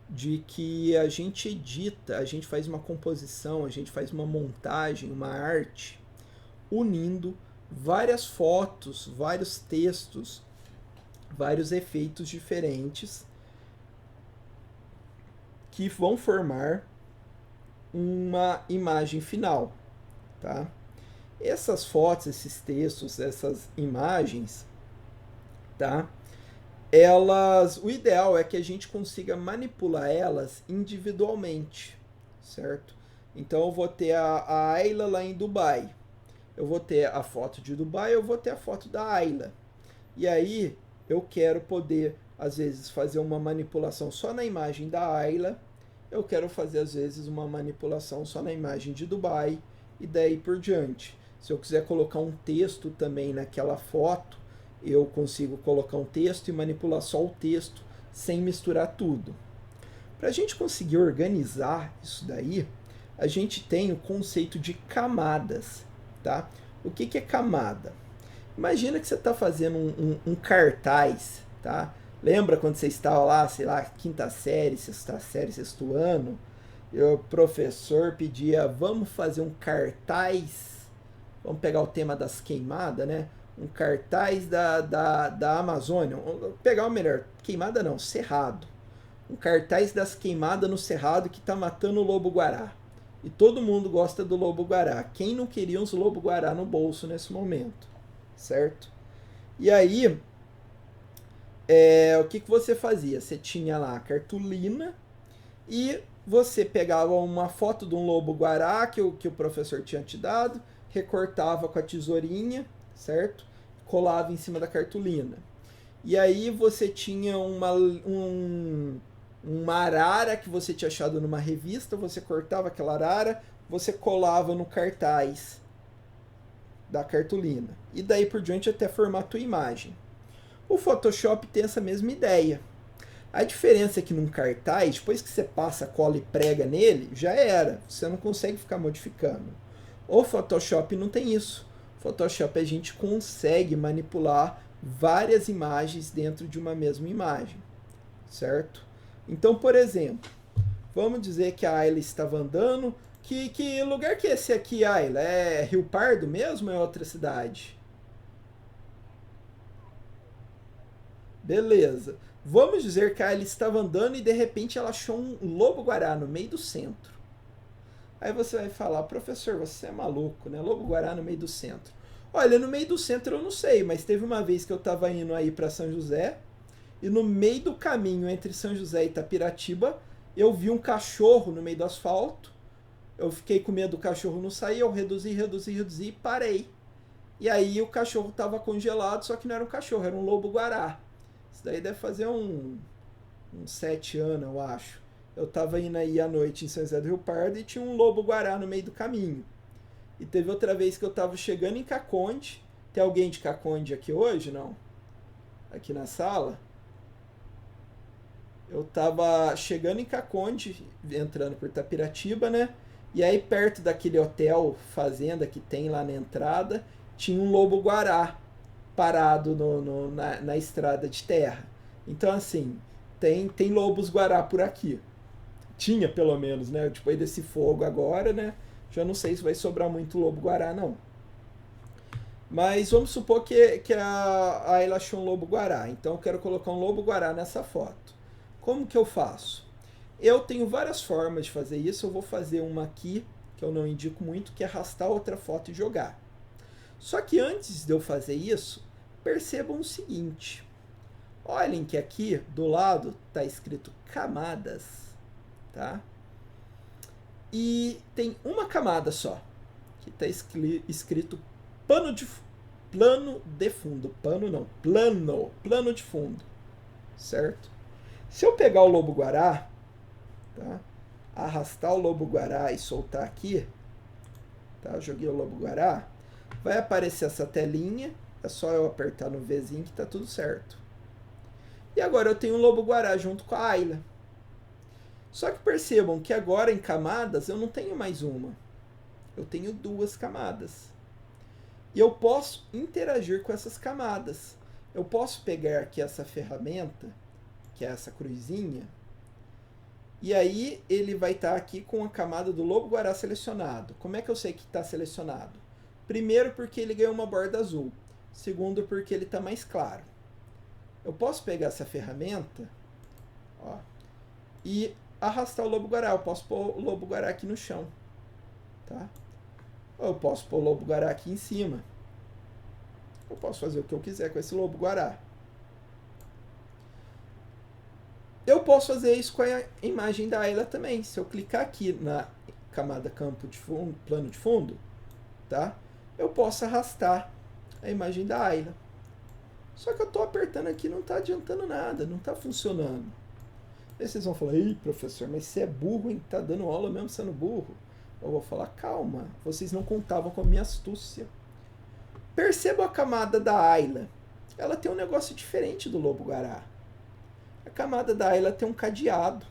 de que a gente edita, a gente faz uma composição, a gente faz uma montagem, uma arte, unindo várias fotos, vários textos, vários efeitos diferentes que vão formar uma imagem final, tá? Essas fotos, esses textos, essas imagens, tá? O ideal é que a gente consiga manipular elas individualmente, certo? Então eu vou ter a Ayla lá em Dubai, eu vou ter a foto de Dubai, eu vou ter a foto da Ayla. E aí eu quero poder, às vezes, fazer uma manipulação só na imagem da Ayla, eu quero fazer, às vezes, uma manipulação só na imagem de Dubai, e daí por diante. Se eu quiser colocar um texto também naquela foto, eu consigo colocar um texto e manipular só o texto sem misturar tudo. Para a gente conseguir organizar isso daí, a gente tem o conceito de camadas, tá? O que é camada? Imagina que você está fazendo um cartaz, tá? Lembra quando você estava lá, sei lá, quinta série, sexta série, sexto ano, e o professor pedia, vamos fazer um cartaz, vamos pegar o tema das queimadas, né? Um cartaz da Amazônia, vamos pegar o melhor, queimada não, cerrado. Um cartaz das queimadas no cerrado que está matando o lobo-guará. E todo mundo gosta do lobo-guará. Quem não queria uns lobo-guará no bolso nesse momento? Certo? E aí, o que você fazia? Você tinha lá a cartolina e você pegava uma foto de um lobo-guará que o professor tinha te dado, recortava com a tesourinha, certo? Colava em cima da cartolina. E aí você tinha uma arara que você tinha achado numa revista, você cortava aquela arara, você colava no cartaz da cartolina. E daí por diante até formar a tua imagem. O Photoshop tem essa mesma ideia. A diferença é que num cartaz, depois que você passa a cola e prega nele, já era. Você não consegue ficar modificando. O Photoshop não tem isso. O Photoshop a gente consegue manipular várias imagens dentro de uma mesma imagem. Certo? Então, por exemplo, vamos dizer que a Ayla estava andando. Que lugar que é esse aqui, Ayla? É Rio Pardo mesmo ou é outra cidade? Beleza. Vamos dizer que a Ayla estava andando e de repente ela achou um lobo-guará no meio do centro. Aí você vai falar, professor, você é maluco, né? Lobo-guará no meio do centro. Olha, no meio do centro eu não sei, mas teve uma vez que eu estava indo aí para São José e no meio do caminho entre São José e Itapiratiba eu vi um cachorro no meio do asfalto. Eu fiquei com medo do cachorro não sair, eu reduzi e parei. E aí o cachorro estava congelado, só que não era um cachorro, era um lobo-guará. Isso daí deve fazer uns 7 anos, eu acho. Eu estava indo aí à noite em São José do Rio Pardo e tinha um lobo-guará no meio do caminho. E teve outra vez que eu estava chegando em Caconde. Tem alguém de Caconde aqui hoje, não? Aqui na sala? Eu estava chegando em Caconde, entrando por Itapiratiba, né? E aí perto daquele hotel, fazenda que tem lá na entrada, tinha um lobo-guará. parado na estrada de terra. Então, assim, tem lobos-guará por aqui. Tinha, pelo menos, né? Depois desse fogo agora, né? Já não sei se vai sobrar muito lobo-guará, não. Mas vamos supor que a Ayla achou um lobo-guará. Então eu quero colocar um lobo-guará nessa foto. Como que eu faço? Eu tenho várias formas de fazer isso. Eu vou fazer uma aqui, que eu não indico muito, que é arrastar outra foto e jogar. Só que antes de eu fazer isso, percebam o seguinte. Olhem que aqui do lado está escrito camadas, tá? E tem uma camada só, que está escrito plano de fundo. Plano de fundo, certo? Se eu pegar o lobo-guará, tá? Arrastar o lobo-guará e soltar aqui, tá? Joguei o lobo-guará, vai aparecer essa telinha, é só eu apertar no Vzinho que tá tudo certo. E agora eu tenho o lobo-guará junto com a Ayla. Só que percebam que agora em camadas eu não tenho mais uma. Eu tenho duas camadas. E eu posso interagir com essas camadas. Eu posso pegar aqui essa ferramenta, que é essa cruzinha, e aí ele vai estar aqui com a camada do lobo-guará selecionado. Como é que eu sei que está selecionado? Primeiro, porque ele ganhou uma borda azul. Segundo, porque ele está mais claro. Eu posso pegar essa ferramenta, ó, e arrastar o lobo-guará. Eu posso pôr o lobo-guará aqui no chão, tá? Ou eu posso pôr o lobo-guará aqui em cima. Eu posso fazer o que eu quiser com esse lobo-guará. Eu posso fazer isso com a imagem da Ayla também. Se eu clicar aqui na camada campo de fundo, plano de fundo, tá? Eu posso arrastar a imagem da Ayla. Só que eu estou apertando aqui, não está adiantando nada, não está funcionando. Aí vocês vão falar, ei, professor, mas você é burro, hein? Tá dando aula mesmo sendo burro. Eu vou falar, calma, vocês não contavam com a minha astúcia. Perceba a camada da Ayla. Ela tem um negócio diferente do lobo-guará. A camada da Ayla tem um cadeado.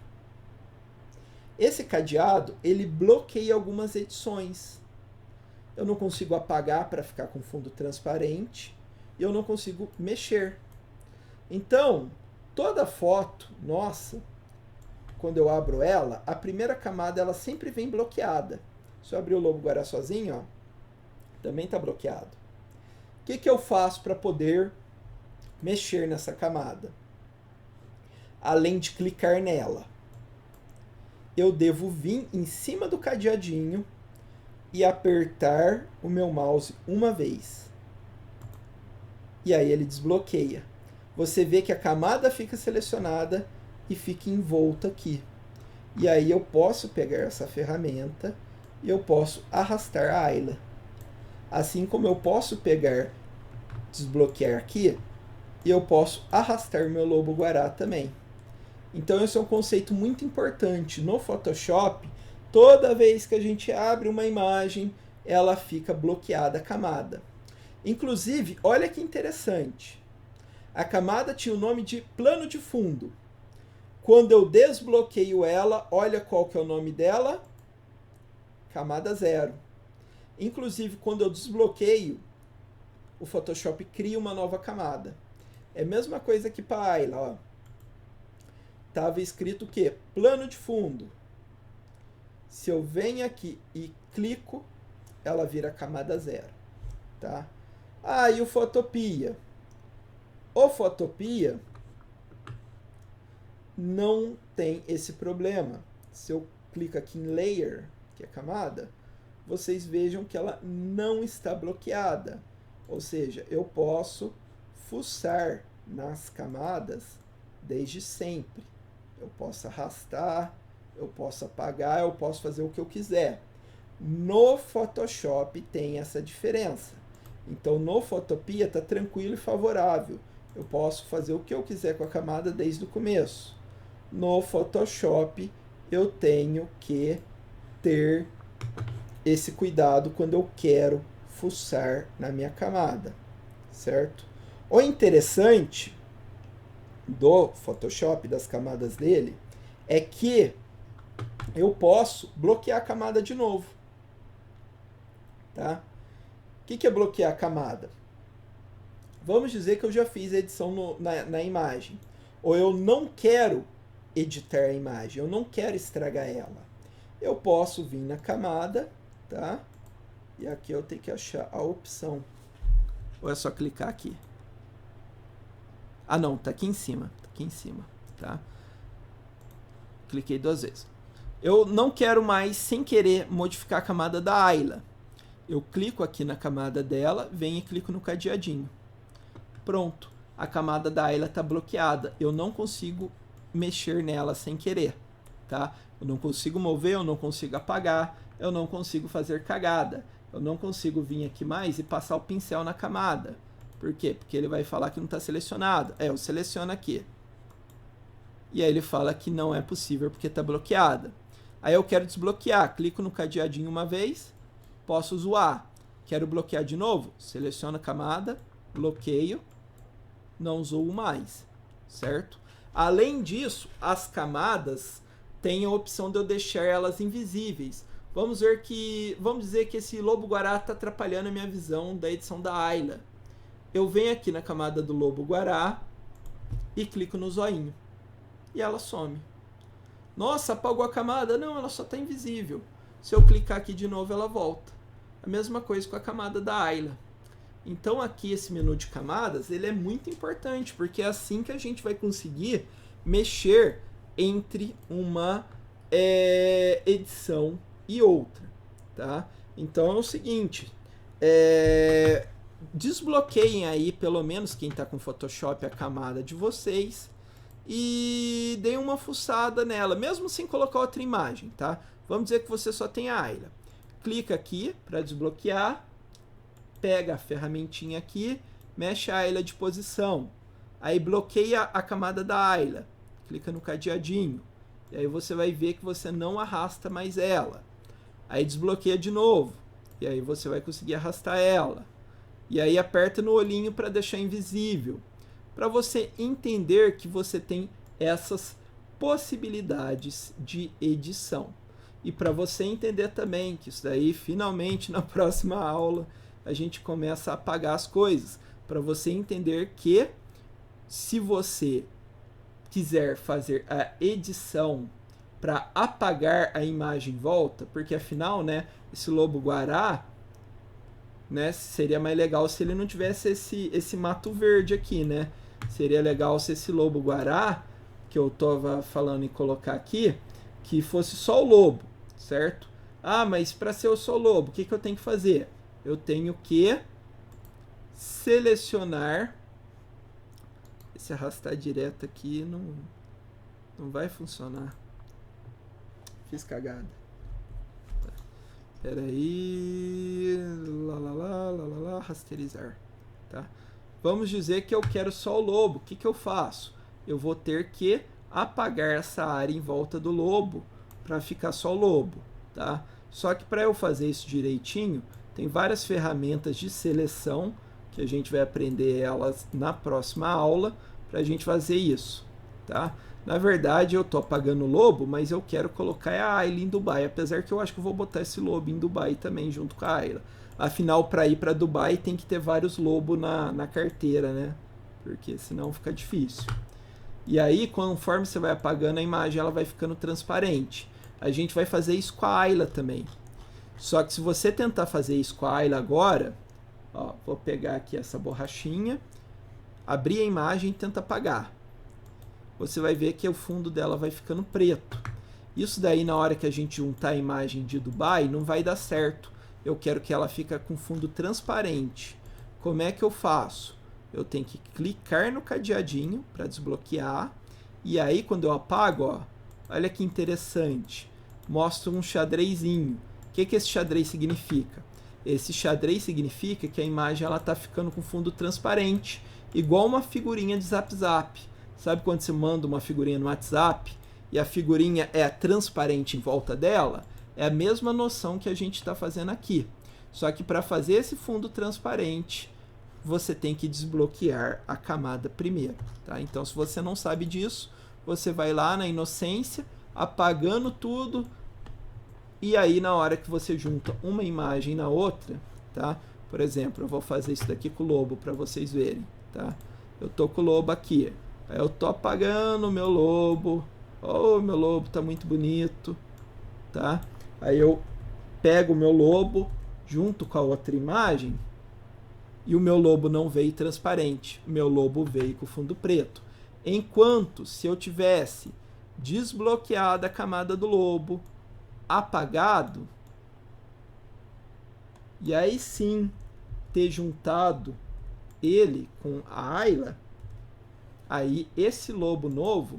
Esse cadeado, ele bloqueia algumas edições. Eu não consigo apagar para ficar com fundo transparente. E eu não consigo mexer. Então, toda foto nossa, quando eu abro ela, a primeira camada ela sempre vem bloqueada. Se eu abrir o lobo-guará sozinho, ó, também está bloqueado. O que eu faço para poder mexer nessa camada? Além de clicar nela, eu devo vir em cima do cadeadinho e apertar o meu mouse uma vez. E aí ele desbloqueia. Você vê que a camada fica selecionada e fica envolta aqui. E aí eu posso pegar essa ferramenta e eu posso arrastar a Ayla. Assim como eu posso pegar, desbloquear aqui, e eu posso arrastar meu lobo-guará também. Então esse é um conceito muito importante no Photoshop. Toda vez que a gente abre uma imagem, ela fica bloqueada a camada. Inclusive, olha que interessante. A camada tinha o nome de plano de fundo. Quando eu desbloqueio ela, olha qual que é o nome dela? Camada 0. Inclusive, quando eu desbloqueio, o Photoshop cria uma nova camada. É a mesma coisa que para a Ayla, ó. Estava escrito o quê? Plano de fundo. Se eu venho aqui e clico, ela vira camada 0. Tá? Ah, e o Photopea? O Photopea não tem esse problema. Se eu clico aqui em Layer, que é camada, vocês vejam que ela não está bloqueada. Ou seja, eu posso fuçar nas camadas desde sempre. Eu posso arrastar, eu posso apagar, eu posso fazer o que eu quiser. No Photoshop tem essa diferença. Então no Photopea está tranquilo e favorável. Eu posso fazer o que eu quiser com a camada desde o começo. No Photoshop eu tenho que ter esse cuidado quando eu quero fuçar na minha camada, certo? O interessante do Photoshop, das camadas dele, é que eu posso bloquear a camada de novo. Tá? O que é bloquear a camada? Vamos dizer que eu já fiz a edição na imagem. Ou eu não quero editar a imagem, eu não quero estragar ela. Eu posso vir na camada, tá? E aqui eu tenho que achar a opção. Ou é só clicar aqui? Ah, não, tá aqui em cima. Tá aqui em cima, tá? Cliquei 2 vezes. Eu não quero mais, sem querer, modificar a camada da Ayla. Eu clico aqui na camada dela, venho e clico no cadeadinho. Pronto. A camada da Ayla está bloqueada. Eu não consigo mexer nela sem querer, tá? Eu não consigo mover, eu não consigo apagar, eu não consigo fazer cagada. Eu não consigo vir aqui mais e passar o pincel na camada. Por quê? Porque ele vai falar que não está selecionado. Eu seleciono aqui. E aí ele fala que não é possível porque está bloqueada. Aí eu quero desbloquear. Clico no cadeadinho uma vez. Posso zoar. Quero bloquear de novo. Seleciono a camada. Bloqueio. Não zoo mais. Certo? Além disso, as camadas têm a opção de eu deixar elas invisíveis. Vamos dizer que esse lobo-guará está atrapalhando a minha visão da edição da Ayla. Eu venho aqui na camada do lobo-guará e clico no zoinho. E ela some. Nossa, apagou a camada? Não, ela só está invisível. Se eu clicar aqui de novo, ela volta. A mesma coisa com a camada da Ayla. Então aqui esse menu de camadas, ele é muito importante, porque é assim que a gente vai conseguir mexer entre uma edição e outra, tá? Então é o seguinte, desbloqueiem aí, pelo menos quem está com Photoshop, a camada de vocês e deem uma fuçada nela, mesmo sem colocar outra imagem, tá? Vamos dizer que você só tem a Ayla. Clica aqui para desbloquear, pega a ferramentinha aqui, mexe a Ayla de posição, aí bloqueia a camada da Ayla, clica no cadeadinho, e aí você vai ver que você não arrasta mais ela. Aí desbloqueia de novo, e aí você vai conseguir arrastar ela. E aí aperta no olhinho para deixar invisível, para você entender que você tem essas possibilidades de edição. E para você entender também que isso daí, finalmente, na próxima aula, a gente começa a apagar as coisas. Para você entender que, se você quiser fazer a edição para apagar a imagem em volta, porque afinal, né, esse lobo-guará, né, seria mais legal se ele não tivesse esse mato verde aqui, né? Seria legal se esse lobo-guará, que eu estava falando em colocar aqui, que fosse só o lobo, certo? Ah, mas para ser só o lobo, o que eu tenho que fazer? Eu tenho que selecionar. Se arrastar direto aqui não vai funcionar. Fiz cagada. Espera aí. Rasterizar. Tá? Vamos dizer que eu quero só o lobo. O que eu faço? Eu vou ter que apagar essa área em volta do lobo para ficar só o lobo. Tá? Só que para eu fazer isso direitinho, tem várias ferramentas de seleção que a gente vai aprender elas na próxima aula para a gente fazer isso, tá? Na verdade, eu tô apagando o lobo, mas eu quero colocar a Ayla em Dubai, apesar que eu acho que eu vou botar esse lobo em Dubai também junto com a Ayla. Afinal, para ir para Dubai tem que ter vários lobos na carteira, né? Porque senão fica difícil. E aí, conforme você vai apagando a imagem, ela vai ficando transparente. A gente vai fazer isso com a Ayla também. Só que se você tentar fazer isso com a Ayla agora, ó, vou pegar aqui essa borrachinha, abrir a imagem e tenta apagar. Você vai ver que o fundo dela vai ficando preto. Isso daí, na hora que a gente juntar a imagem de Dubai, não vai dar certo. Eu quero que ela fique com fundo transparente. Como é que eu faço? Eu tenho que clicar no cadeadinho para desbloquear. E aí, quando eu apago, ó, olha que interessante. Mostra um xadrezinho. O que esse xadrez significa? Esse xadrez significa que a imagem está ficando com fundo transparente, igual uma figurinha de Zap Zap. Sabe quando você manda uma figurinha no WhatsApp e a figurinha é transparente em volta dela? É a mesma noção que a gente está fazendo aqui. Só que para fazer esse fundo transparente, você tem que desbloquear a camada primeiro. Tá? Então, se você não sabe disso, você vai lá na inocência, apagando tudo, e aí na hora que você junta uma imagem na outra, tá? Por exemplo, eu vou fazer isso daqui com o lobo para vocês verem, tá? Eu tô com o lobo aqui. Aí eu tô apagando o meu lobo. Oh, meu lobo tá muito bonito, tá? Aí eu pego o meu lobo junto com a outra imagem e o meu lobo não veio transparente. O meu lobo veio com fundo preto. Enquanto se eu tivesse desbloqueado a camada do lobo, apagado, e aí sim ter juntado ele com a Ayla, aí esse lobo novo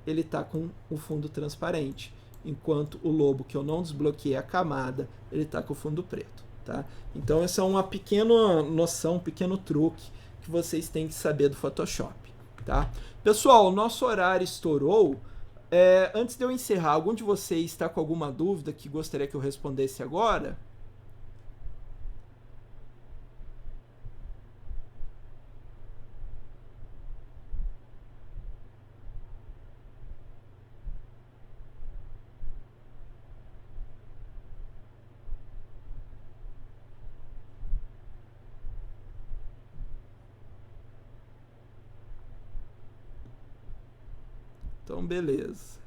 ele tá com o fundo transparente, enquanto o lobo que eu não desbloqueei a camada, ele tá com o fundo preto, tá? Então essa é uma pequena noção, um pequeno truque que vocês têm que saber do Photoshop, tá? Pessoal, o nosso horário estourou. Antes de eu encerrar, algum de vocês está com alguma dúvida que gostaria que eu respondesse agora? Então, beleza.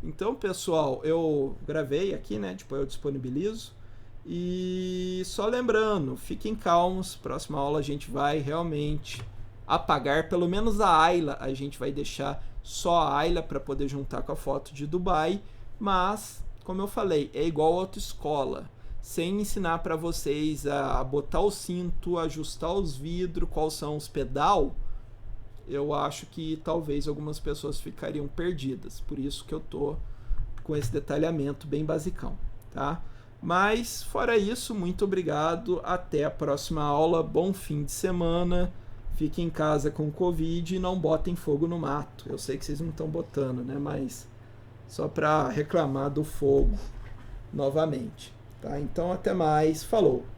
Então, pessoal, eu gravei aqui, né? Depois eu disponibilizo. E só lembrando, fiquem calmos. Próxima aula a gente vai realmente apagar, pelo menos a Ayla. A gente vai deixar só a Ayla para poder juntar com a foto de Dubai. Mas, como eu falei, é igual a autoescola. Sem ensinar para vocês a botar o cinto, ajustar os vidros, quais são os pedal, eu acho que talvez algumas pessoas ficariam perdidas. Por isso que eu tô com esse detalhamento bem basicão, tá? Mas fora isso, muito obrigado, até a próxima aula, bom fim de semana, fiquem em casa com Covid e não botem fogo no mato. Eu sei que vocês não estão botando, né? Mas só para reclamar do fogo novamente, tá? Então até mais, falou!